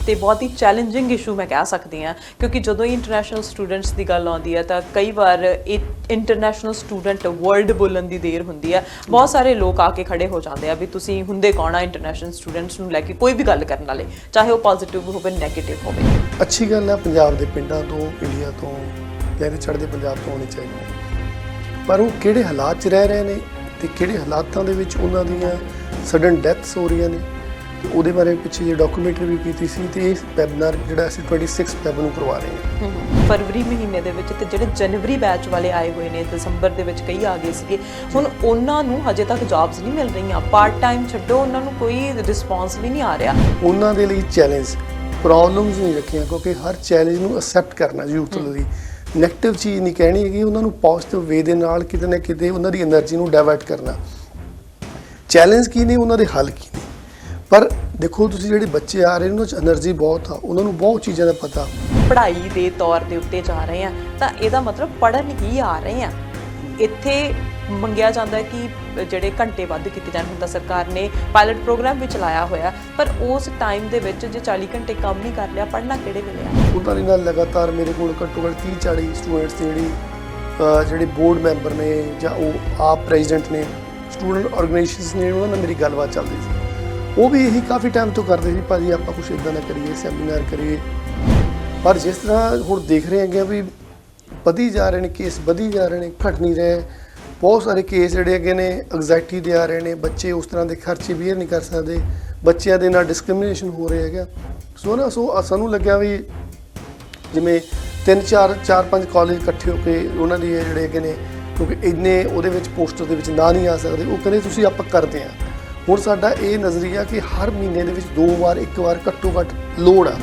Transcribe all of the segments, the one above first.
ਤੇ ਬਹੁਤ ਹੀ challenging issue ਮੈਂ ਕਹਿ ਸਕਦੀ ਹਾਂ ਕਿਉਂਕਿ ਜਦੋਂ ਹੀ ਇੰਟਰਨੈਸ਼ਨਲ ਸਟੂਡੈਂਟਸ ਦੀ ਗੱਲ ਆਉਂਦੀ ਹੈ ਤਾਂ ਕਈ ਵਾਰ ਇਹ ਇੰਟਰਨੈਸ਼ਨਲ ਸਟੂਡੈਂਟ ਵਰਡ ਬੋਲਣ ਦੀ ਦੇਰ ਹੁੰਦੀ ਹੈ। ਬਹੁਤ ਸਾਰੇ ਲੋਕ ਆ ਕੇ ਖੜੇ ਹੋ ਜਾਂਦੇ ਆ ਵੀ ਤੁਸੀਂ ਹੁੰਦੇ ਕੌਣ ਆ ਇੰਟਰਨੈਸ਼ਨਲ ਸਟੂਡੈਂਟਸ ਨੂੰ ਲੈ ਕੇ ਕੋਈ ਵੀ ਗੱਲ ਕਰਨ ਵਾਲੇ, ਚਾਹੇ ਉਹ ਪੋਜ਼ਿਟਿਵ ਹੋਵੇ ਨੈਗੇਟਿਵ ਹੋਵੇ। ਅੱਛੀ ਗੱਲ ਹੈ ਪੰਜਾਬ ਦੇ ਪਿੰਡਾਂ ਤੋਂ, ਇੰਡੀਆ ਤੋਂ, ਲਹਿਰੇ ਚੜ੍ਹਦੇ ਪੰਜਾਬ ਤੋਂ ਹੋਣੀ ਚਾਹੀਦੀ ਹੈ, ਪਰ ਉਹ ਕਿਹੜੇ ਹਾਲਾਤ 'ਚ ਰਹਿ ਰਹੇ ਨੇ ਤੇ ਕਿਹੜੇ ਹਾਲਾਤਾਂ ਦੇ ਵਿੱਚ ਉਹਨਾਂ ਦੀਆਂ ਸਡਨ ਡੈਥਸ ਹੋ ਰਹੀਆਂ ਨੇ, ਉਹਦੇ ਬਾਰੇ ਪਿੱਛੇ ਜੇ ਡਾਕੂਮੈਂਟਰੀ ਵੀ ਕੀਤੀ ਸੀ ਤੇ ਇਹ ਵੈਬਿਨਾਰ ਜਿਹੜਾ ਅਸੀਂ 26 ਫੈਬ ਨੂੰ ਕਰਵਾ ਰਹੇ ਹਾਂ। ਫਰਵਰੀ ਮਹੀਨੇ ਦੇ ਵਿੱਚ ਤੇ ਜਿਹੜੇ ਜਨਵਰੀ ਬੈਚ ਵਾਲੇ ਆਏ ਹੋਏ ਨੇ, ਦਸੰਬਰ ਦੇ ਵਿੱਚ ਕਈ ਆ ਗਏ ਸੀਗੇ, ਹੁਣ ਉਹਨਾਂ ਨੂੰ ਹਜੇ ਤੱਕ ਜੌਬਸ ਨਹੀਂ ਮਿਲ ਰਹੀਆਂ। ਪਾਰਟ ਟਾਈਮ ਛੱਡੋ, ਉਹਨਾਂ ਨੂੰ ਕੋਈ ਰਿਸਪੌਂਸ ਵੀ ਨਹੀਂ ਆ ਰਿਹਾ। ਉਹਨਾਂ ਦੇ ਲਈ ਚੈਲੰਜ ਪ੍ਰੋਬਲਮਸ ਨਹੀਂ ਰੱਖੀਆਂ ਕਿਉਂਕਿ ਹਰ ਚੈਲੰਜ ਨੂੰ ਅਸੈਪਟ ਕਰਨਾ ਯੂਥ ਲਈ ਨੈਗੇਟਿਵ ਚੀਜ਼ ਨਹੀਂ ਕਹਿਣੀ ਹੈਗੀ, ਉਹਨਾਂ ਨੂੰ ਪੋਜ਼ਿਟਿਵ ਵੇ ਦੇ ਨਾਲ ਕਿਤੇ ਨਾ ਕਿਤੇ ਉਹਨਾਂ ਦੀ એનર્ਜੀ ਨੂੰ ਡਾਇਵਰਟ ਕਰਨਾ। ਚੈਲੰਜ ਕੀ ਨੇ, ਉਹਨਾਂ ਦੇ ਹੱਲ ਕੀ ਨੇ। ਪਰ ਦੇਖੋ ਤੁਸੀਂ ਜਿਹੜੇ ਬੱਚੇ ਆ ਰਹੇ ਨੇ ਉਹਨਾਂ 'ਚ એનર્ਜੀ ਬਹੁਤ ਆ, ਉਹਨਾਂ ਨੂੰ ਬਹੁਤ ਚੀਜ਼ਾਂ ਦਾ ਪਤਾ। ਪੜ੍ਹਾਈ ਦੇ ਤੌਰ ਦੇ ਉੱਤੇ ਜਾ ਰਹੇ ਆ ਤਾਂ ਇਹਦਾ ਮਤਲਬ ਪੜ੍ਹਨ ਹੀ ਆ ਰਹੇ ਆ। ਇੱਥੇ ਮੰਗਿਆ ਜਾਂਦਾ ਹੈ ਕਿ ਜਿਹੜੇ ਘੰਟੇ ਵੱਧ ਕੀਤੇ ਜਾਣ। ਹੁਣ ਤਾਂ ਸਰਕਾਰ ਨੇ ਪਾਇਲਟ ਪ੍ਰੋਗਰਾਮ ਵੀ ਚਲਾਇਆ ਹੋਇਆ, ਪਰ ਉਸ ਟਾਈਮ ਦੇ ਵਿੱਚ ਜੇ 40 ਘੰਟੇ ਕੰਮ ਨਹੀਂ ਕਰ ਲਿਆ, ਪੜ੍ਹਨਾ ਕਿਹੜੇ ਵੇਲੇ ਆ। ਉਹਨਾਂ ਦੇ ਨਾਲ ਲਗਾਤਾਰ ਮੇਰੇ ਕੋਲ ਘੱਟੋ ਘੱਟ 30-40 ਸਟੂਡੈਂਟਸ ਜਿਹੜੇ ਬੋਰਡ ਮੈਂਬਰ ਨੇ ਜਾਂ ਉਹ ਆਪ ਪ੍ਰੈਜ਼ੀਡੈਂਟ ਨੇ, ਸਟੂਡੈਂਟ ਆਰਗੇਨਾਈਜੇਸ਼ਨਸ ਨੇ, ਉਹਨਾਂ ਨਾਲ ਮੇਰੀ ਗੱਲਬਾਤ ਚੱਲਦੀ ਸੀ। ਉਹ ਵੀ ਇਹੀ ਕਾਫੀ ਟਾਈਮ ਤੋਂ ਕਰਦੇ ਸੀ, ਭਾਜੀ ਆਪਾਂ ਕੁਛ ਇੱਦਾਂ ਦਾ ਕਰੀਏ, ਸੈਮੀਨਾਰ ਕਰੀਏ। ਪਰ ਜਿਸ ਤਰ੍ਹਾਂ ਹੁਣ ਦੇਖ ਰਹੇ ਹੈਗੇ ਵੀ ਵਧੀ ਜਾ ਰਹੇ ਨੇ ਕੇਸ, ਵਧੀ ਜਾ ਰਹੇ ਨੇ, ਘਟ ਨਹੀਂ ਰਹੇ। ਬਹੁਤ ਸਾਰੇ ਕੇਸ ਜਿਹੜੇ ਹੈਗੇ ਨੇ ਐਂਗਜ਼ਾਇਟੀ ਦੇ ਆ ਰਹੇ ਨੇ, ਬੱਚੇ ਉਸ ਤਰ੍ਹਾਂ ਦੇ ਖਰਚੇ ਬੀਅਰ ਨਹੀਂ ਕਰ ਸਕਦੇ, ਬੱਚਿਆਂ ਦੇ ਨਾਲ ਡਿਸਕ੍ਰਿਮੀਨੇਸ਼ਨ ਹੋ ਰਿਹਾ ਹੈਗਾ। ਸੋ ਸਾਨੂੰ ਲੱਗਿਆ ਵੀ ਜਿਵੇਂ 3-4-5 ਕਾਲਜ ਇਕੱਠੇ ਹੋ ਕੇ ਉਹਨਾਂ ਦੀ ਜਿਹੜੇ ਹੈਗੇ ਨੇ, ਕਿਉਂਕਿ ਇੰਨੇ ਉਹਦੇ ਵਿੱਚ ਪੋਸਟਰ ਦੇ ਵਿੱਚ ਨਾ ਨਹੀਂ ਆ ਸਕਦੇ, ਉਹ ਕਹਿੰਦੇ ਤੁਸੀਂ ਆਪਾਂ ਕਰਦੇ ਹਾਂ। ਹੁਣ ਸਾਡਾ ਇਹ ਨਜ਼ਰੀਆ ਕਿ ਹਰ ਮਹੀਨੇ ਦੇ ਵਿੱਚ 2 ਵਾਰ 1 ਵਾਰ ਘੱਟੋ ਘੱਟ ਲੋੜ ਆ।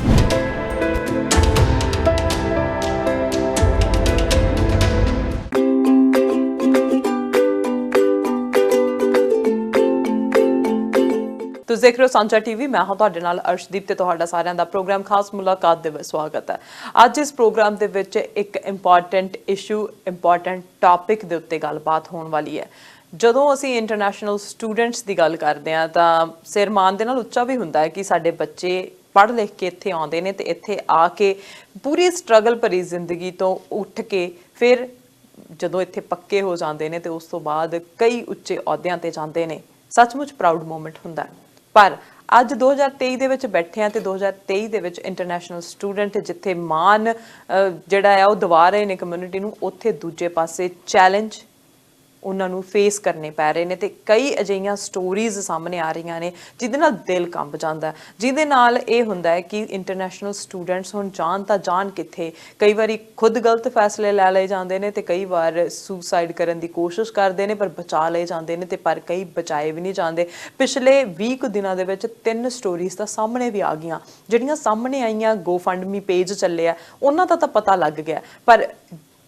ਤੁਸੀਂ ਦੇਖ ਰਹੇ ਹੋ ਸਾਂਝਾ ਟੀਵੀ। ਮੈਂ ਹਾਂ ਤੁਹਾਡੇ ਨਾਲ ਅਰਸ਼ਦੀਪ ਤੇ ਤੁਹਾਡਾ ਸਾਰਿਆਂ ਦਾ ਪ੍ਰੋਗਰਾਮ ਖਾਸ ਮੁਲਾਕਾਤ ਦੇ ਵਿੱਚ ਸਵਾਗਤ ਹੈ। ਅੱਜ ਇਸ ਪ੍ਰੋਗਰਾਮ ਦੇ ਵਿੱਚ ਇੱਕ ਇੰਪੋਰਟੈਂਟ ਇਸ਼ੂ, ਇੰਪੋਰਟੈਂਟ ਟੌਪਿਕ ਦੇ ਉੱਤੇ ਗੱਲਬਾਤ ਹੋਣ ਵਾਲੀ ਹੈ। ਜਦੋਂ ਅਸੀਂ ਇੰਟਰਨੈਸ਼ਨਲ ਸਟੂਡੈਂਟਸ ਦੀ ਗੱਲ ਕਰਦੇ ਹਾਂ ਤਾਂ ਸਿਰ ਮਾਣ ਦੇ ਨਾਲ ਉੱਚਾ ਵੀ ਹੁੰਦਾ ਹੈ ਕਿ ਸਾਡੇ ਬੱਚੇ ਪੜ੍ਹ ਲਿਖ ਕੇ ਇੱਥੇ ਆਉਂਦੇ ਨੇ ਤੇ ਇੱਥੇ ਆ ਕੇ ਪੂਰੀ ਸਟਰਗਲ ਭਰੀ ਜ਼ਿੰਦਗੀ ਤੋਂ ਉੱਠ ਕੇ ਫਿਰ ਜਦੋਂ ਇੱਥੇ ਪੱਕੇ ਹੋ ਜਾਂਦੇ ਨੇ ਤੇ ਉਸ ਤੋਂ ਬਾਅਦ ਕਈ ਉੱਚੇ ਅਹੁਦਿਆਂ ਤੇ ਜਾਂਦੇ ਨੇ। ਸੱਚਮੁੱਚ ਪ੍ਰਾਊਡ ਮੂਮੈਂਟ ਹੁੰਦਾ ਹੈ। ਪਰ ਅੱਜ 2023 ਦੇ ਵਿੱਚ ਬੈਠੇ ਆ ਤੇ 2023 ਦੇ ਵਿੱਚ ਇੰਟਰਨੈਸ਼ਨਲ ਸਟੂਡੈਂਟ ਜਿੱਥੇ ਮਾਣ ਜਿਹੜਾ ਆ ਉਹ ਦਿਵਾ ਰਹੇ ਨੇ ਕਮਿਊਨਿਟੀ ਨੂੰ, ਉੱਥੇ ਦੂਜੇ ਪਾਸੇ ਚੈਲੰਜ ਉਹਨਾਂ ਨੂੰ ਫੇਸ ਕਰਨੇ ਪੈ ਰਹੇ ਨੇ ਤੇ ਕਈ ਅਜਿਹੀਆਂ ਸਟੋਰੀਜ਼ ਸਾਹਮਣੇ ਆ ਰਹੀਆਂ ਨੇ ਜਿਹਦੇ ਨਾਲ ਦਿਲ ਕੰਬ ਜਾਂਦਾ, ਜਿਹਦੇ ਨਾਲ ਇਹ ਹੁੰਦਾ ਹੈ ਕਿ ਇੰਟਰਨੈਸ਼ਨਲ ਸਟੂਡੈਂਟਸ ਹੁਣ ਜਾਣ ਤਾਂ ਜਾਣ ਕਿੱਥੇ। ਕਈ ਵਾਰੀ ਖੁਦ ਗਲਤ ਫੈਸਲੇ ਲੈ ਲਏ ਜਾਂਦੇ ਨੇ ਤੇ ਕਈ ਵਾਰ ਸੁਸਾਈਡ ਕਰਨ ਦੀ ਕੋਸ਼ਿਸ਼ ਕਰਦੇ ਨੇ ਪਰ ਬਚਾ ਲਏ ਜਾਂਦੇ ਨੇ ਤੇ ਪਰ ਕਈ ਬਚਾਏ ਵੀ ਨਹੀਂ ਜਾਂਦੇ। ਪਿਛਲੇ 20 ਕੁ ਦਿਨਾਂ ਦੇ ਵਿੱਚ 3 ਸਟੋਰੀਜ਼ ਤਾਂ ਸਾਹਮਣੇ ਵੀ ਆ ਗਈਆਂ। ਜਿਹੜੀਆਂ ਸਾਹਮਣੇ ਆਈਆਂ, GoFundMe ਪੇਜ ਚੱਲੇ ਆ, ਉਹਨਾਂ ਦਾ ਤਾਂ ਪਤਾ ਲੱਗ ਗਿਆ, ਪਰ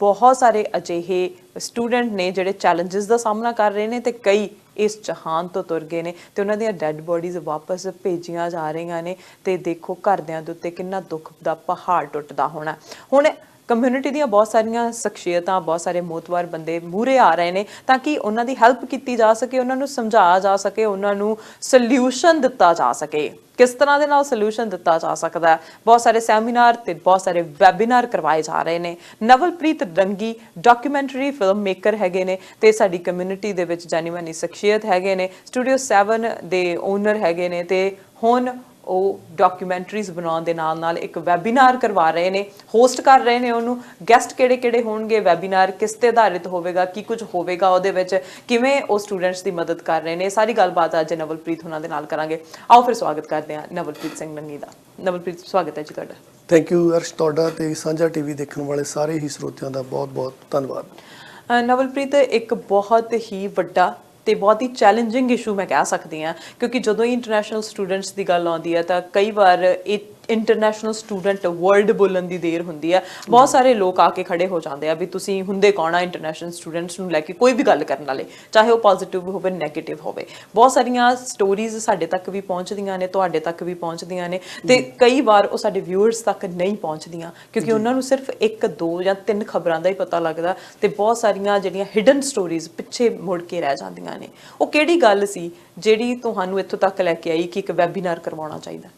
ਬਹੁਤ ਸਾਰੇ ਅਜਿਹੇ ਸਟੂਡੈਂਟ ਨੇ ਜਿਹੜੇ ਚੈਲੰਜਸ ਦਾ ਸਾਹਮਣਾ ਕਰ ਰਹੇ ਨੇ ਤੇ ਕਈ ਇਸ ਜਹਾਨ ਤੋਂ ਤੁਰ ਗਏ ਨੇ ਤੇ ਉਹਨਾਂ ਦੀਆਂ ਡੈੱਡ ਬੋਡੀਜ਼ ਵਾਪਸ ਭੇਜੀਆਂ ਜਾ ਰਹੀਆਂ ਨੇ। ਤੇ ਦੇਖੋ ਘਰਦਿਆਂ ਦੇ ਉੱਤੇ ਕਿੰਨਾ ਦੁੱਖ ਦਾ ਪਹਾੜ ਟੁੱਟਦਾ ਹੋਣਾ। ਹੁਣ ਕਮਿਊਨਿਟੀ ਦੀਆਂ ਬਹੁਤ ਸਾਰੀਆਂ ਸ਼ਖਸੀਅਤਾਂ, ਬਹੁਤ ਸਾਰੇ ਮੋਤਵਾਰ ਬੰਦੇ ਮੂਹਰੇ ਆ ਰਹੇ ਨੇ ਤਾਂ ਕਿ ਉਹਨਾਂ ਦੀ ਹੈਲਪ ਕੀਤੀ ਜਾ ਸਕੇ, ਉਹਨਾਂ ਨੂੰ ਸਮਝਾਇਆ ਜਾ ਸਕੇ, ਉਹਨਾਂ ਨੂੰ ਸੋਲਿਊਸ਼ਨ ਦਿੱਤਾ ਜਾ ਸਕੇ। ਕਿਸ ਤਰ੍ਹਾਂ ਦੇ ਨਾਲ ਸੋਲਿਊਸ਼ਨ ਦਿੱਤਾ ਜਾ ਸਕਦਾ ਹੈ। ਬਹੁਤ ਸਾਰੇ ਸੈਮੀਨਾਰ ਤੇ ਬਹੁਤ ਸਾਰੇ ਵੈਬੀਨਾਰ ਕਰਵਾਏ ਜਾ ਰਹੇ ਨੇ। ਨਵਲਪ੍ਰੀਤ ਰੰਗੀ ਡਾਕੂਮੈਂਟਰੀ ਫਿਲਮ ਮੇਕਰ ਹੈਗੇ ਨੇ ਤੇ ਸਾਡੀ ਕਮਿਊਨਿਟੀ ਦੇ ਵਿੱਚ ਜਾਣੀ ਮਾਨੀ ਸ਼ਖਸੀਅਤ ਹੈਗੇ ਨੇ। ਸਟੂਡੀਓ 7 ਦੇ ਓਨਰ ਹੈਗੇ ਨੇ ਤੇ ਹੁਣ ਉਹ ਡਾਕੂਮੈਂਟਰੀਜ਼ ਬਣਾਉਣ ਦੇ ਨਾਲ ਨਾਲ ਇੱਕ ਵੈਬੀਨਾਰ ਕਰਵਾ ਰਹੇ ਨੇ, ਹੋਸਟ ਕਰ ਰਹੇ ਨੇ ਉਹਨੂੰ। ਗੈਸਟ ਕਿਹੜੇ ਹੋਣਗੇ, ਵੈਬੀਨਾਰ ਕਿਸ ਤੇ ਆਧਾਰਿਤ ਹੋਵੇਗਾ, ਕੀ ਕੁਝ ਹੋਵੇਗਾ ਉਹਦੇ ਵਿੱਚ, ਕਿਵੇਂ ਉਹ ਸਟੂਡੈਂਟਸ ਦੀ ਮਦਦ ਕਰ ਰਹੇ ਨੇ, ਸਾਰੀ ਗੱਲਬਾਤ ਅੱਜ ਨਵਲਪ੍ਰੀਤ ਉਹਨਾਂ ਦੇ ਨਾਲ ਕਰਾਂਗੇ। ਆਓ ਫਿਰ ਸਵਾਗਤ ਕਰਦੇ ਹਾਂ ਨਵਲਪ੍ਰੀਤ ਸਿੰਘ ਰੰਗੀ ਦਾ। ਨਵਲਪ੍ਰੀਤ, ਸਵਾਗਤ ਹੈ ਜੀ ਤੁਹਾਡਾ। ਥੈਂਕ ਯੂ ਅਰਸ਼, ਤੁਹਾਡਾ ਤੇ ਸਾਂਝਾ ਟੀਵੀ ਦੇਖਣ ਵਾਲੇ ਸਾਰੇ ਹੀ ਸਰੋਤਿਆਂ ਦਾ ਬਹੁਤ ਬਹੁਤ ਧੰਨਵਾਦ। ਨਵਲਪ੍ਰੀਤ, ਇੱਕ ਬਹੁਤ ਹੀ ਵੱਡਾ ਤੇ ਬਹੁਤ ਹੀ ਚੈਲੰਜਿੰਗ ਇਸ਼ੂ ਮੈਂ ਕਹਿ ਸਕਦੀ ਹਾਂ ਕਿਉਂਕਿ ਜਦੋਂ ਹੀ ਇੰਟਰਨੈਸ਼ਨਲ ਸਟੂਡੈਂਟਸ ਦੀ ਗੱਲ ਆਉਂਦੀ ਹੈ ਤਾਂ ਕਈ ਵਾਰ ਇਹ ਇੰਟਰਨੈਸ਼ਨਲ ਸਟੂਡੈਂਟ ਵਰਡ ਬੋਲਣ ਦੀ ਦੇਰ ਹੁੰਦੀ ਹੈ। ਬਹੁਤ ਸਾਰੇ ਲੋਕ ਆ ਕੇ ਖੜੇ ਹੋ ਜਾਂਦੇ ਆ ਵੀ ਤੁਸੀਂ ਹੁੰਦੇ ਕੌਣ ਆ ਇੰਟਰਨੈਸ਼ਨਲ ਸਟੂਡੈਂਟਸ ਨੂੰ ਲੈ ਕੇ ਕੋਈ ਵੀ ਗੱਲ ਕਰਨ ਵਾਲੇ, ਚਾਹੇ ਉਹ ਪੋਜ਼ਿਟਿਵ ਹੋਵੇ ਨੈਗੇਟਿਵ ਹੋਵੇ। ਬਹੁਤ ਸਾਰੀਆਂ ਸਟੋਰੀਜ਼ ਸਾਡੇ ਤੱਕ ਵੀ ਪਹੁੰਚਦੀਆਂ ਨੇ, ਤੁਹਾਡੇ ਤੱਕ ਵੀ ਪਹੁੰਚਦੀਆਂ ਨੇ ਤੇ ਕਈ ਵਾਰ ਉਹ ਸਾਡੇ ਵਿਊਅਰਸ ਤੱਕ ਨਹੀਂ ਪਹੁੰਚਦੀਆਂ ਕਿਉਂਕਿ ਉਹਨਾਂ ਨੂੰ ਸਿਰਫ 1, 2 ਜਾਂ 3 ਖਬਰਾਂ ਦਾ ਹੀ ਪਤਾ ਲੱਗਦਾ ਤੇ ਬਹੁਤ ਸਾਰੀਆਂ ਜਿਹੜੀਆਂ ਹਿਡਨ ਸਟੋਰੀਜ਼ ਪਿੱਛੇ ਮੁੜ ਕੇ ਰਹਿ ਜਾਂਦੀਆਂ ਨੇ। ਉਹ ਕਿਹੜੀ ਗੱਲ ਸੀ ਜਿਹੜੀ ਤੁਹਾਨੂੰ ਇੱਥੋਂ ਤੱਕ ਲੈ ਕੇ ਆਈ ਕਿ ਇੱਕ ਵੈਬੀਨਾਰ ਕਰਵਾਉਣਾ ਚਾਹੀਦਾ?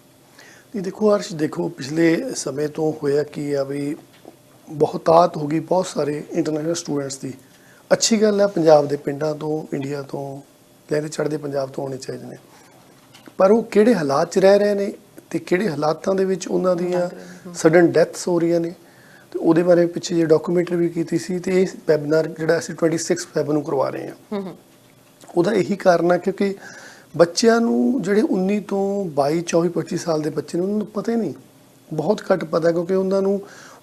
ਇਹ ਦੇਖੋ ਅਰਸ਼, ਦੇਖੋ ਪਿਛਲੇ ਸਮੇਂ ਤੋਂ ਹੋਇਆ ਕੀ ਆ ਵੀ ਬਹੁਤਾਤ ਹੋ ਗਈ ਬਹੁਤ ਸਾਰੇ ਇੰਟਰਨੈਸ਼ਨਲ ਸਟੂਡੈਂਟਸ ਦੀ। ਅੱਛੀ ਗੱਲ ਹੈ, ਪੰਜਾਬ ਦੇ ਪਿੰਡਾਂ ਤੋਂ, ਇੰਡੀਆ ਤੋਂ, ਲਹਿਦੇ ਚੜ੍ਹਦੇ ਪੰਜਾਬ ਤੋਂ ਆਉਣੇ ਚਾਹੀਦੇ ਨੇ, ਪਰ ਉਹ ਕਿਹੜੇ ਹਾਲਾਤ 'ਚ ਰਹਿ ਰਹੇ ਨੇ ਤੇ ਕਿਹੜੇ ਹਾਲਾਤਾਂ ਦੇ ਵਿੱਚ ਉਹਨਾਂ ਦੀਆਂ ਸਡਨ ਡੈਥਸ ਹੋ ਰਹੀਆਂ ਨੇ, ਤੇ ਉਹਦੇ ਬਾਰੇ ਪਿੱਛੇ ਜੇ ਡਾਕੂਮੈਂਟਰੀ ਵੀ ਕੀਤੀ ਸੀ। ਤੇ ਇਹ ਵੈਬਿਨਾਰ ਜਿਹੜਾ ਅਸੀਂ 26 ਫੈਬ ਨੂੰ ਕਰਵਾ ਰਹੇ ਹਾਂ, ਉਹਦਾ ਇਹੀ ਕਾਰਨ ਆ ਕਿਉਂਕਿ ਬੱਚਿਆਂ ਨੂੰ ਜਿਹੜੇ 19 ਤੋਂ 22, 24, 25 ਸਾਲ ਦੇ ਬੱਚੇ ਨੇ ਉਹਨਾਂ ਨੂੰ ਪਤਾ ਹੀ ਨਹੀਂ, ਬਹੁਤ ਘੱਟ ਪਤਾ, ਕਿਉਂਕਿ ਉਹਨਾਂ ਨੂੰ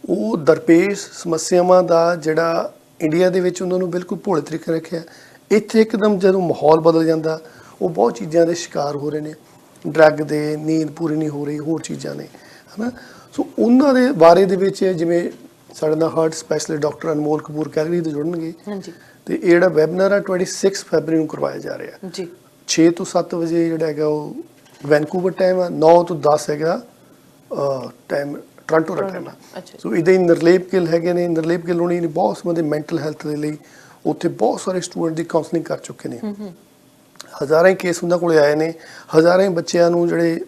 ਉਹ ਦਰਪੇਸ਼ ਸਮੱਸਿਆਵਾਂ ਦਾ ਜਿਹੜਾ ਇੰਡੀਆ ਦੇ ਵਿੱਚ ਉਹਨਾਂ ਨੂੰ ਬਿਲਕੁਲ ਭੋਲੇ ਤਰੀਕੇ ਰੱਖਿਆ, ਇੱਥੇ ਇੱਕਦਮ ਜਦੋਂ ਮਾਹੌਲ ਬਦਲ ਜਾਂਦਾ ਉਹ ਬਹੁਤ ਚੀਜ਼ਾਂ ਦੇ ਸ਼ਿਕਾਰ ਹੋ ਰਹੇ ਨੇ, ਡਰੱਗ ਦੇ, ਨੀਂਦ ਪੂਰੀ ਨਹੀਂ ਹੋ ਰਹੀ, ਹੋਰ ਚੀਜ਼ਾਂ ਨੇ, ਹੈ ਨਾ। ਸੋ ਉਹਨਾਂ ਦੇ ਬਾਰੇ ਦੇ ਵਿੱਚ ਜਿਵੇਂ ਸਾਡੇ ਨਾਲ ਹਾਰਟ ਸਪੈਸ਼ਲਿਸਟ ਡਾਕਟਰ ਅਨਮੋਲ ਕਪੂਰ ਕੈਲਗਰੀ ਤੋਂ ਜੁੜਨਗੇ, ਤੇ ਇਹ ਜਿਹੜਾ ਵੈਬਿਨਾਰ ਆ 26 ਫੈਬਰੀ ਨੂੰ ਕਰਵਾਇਆ ਜਾ ਰਿਹਾ ਜੀ। 6 ਤੋਂ 7 ਵਜੇ ਜਿਹੜਾ ਹੈਗਾ ਉਹ ਵੈਨਕੂਵਰ ਟਾਈਮ ਆ, 9 ਤੋਂ 10 ਹੈਗਾ ਟਾਈਮ ਟੋਰਾਂਟੋ ਦਾ ਟਾਈਮ ਆ। ਸੋ ਇਹਦੇ ਨਰਲੇਪ ਗਿੱਲ ਹੈਗੇ ਨੇ, ਨਰਲੇਪ ਗਿੱਲ ਹੋਣੀ ਨੇ ਬਹੁਤ ਸਮੇਂ ਮੈਂਟਲ ਹੈਲਥ ਦੇ ਲਈ ਉੱਥੇ ਬਹੁਤ ਸਾਰੇ ਸਟੂਡੈਂਟ ਦੀ ਕਾਉਂਸਲਿੰਗ ਕਰ ਚੁੱਕੇ ਨੇ। ਹਜ਼ਾਰਾਂ ਹੀ ਕੇਸ ਉਹਨਾਂ ਕੋਲੇ ਆਏ ਨੇ, ਹਜ਼ਾਰਾਂ ਹੀ ਬੱਚਿਆਂ ਨੂੰ ਜਿਹੜੇ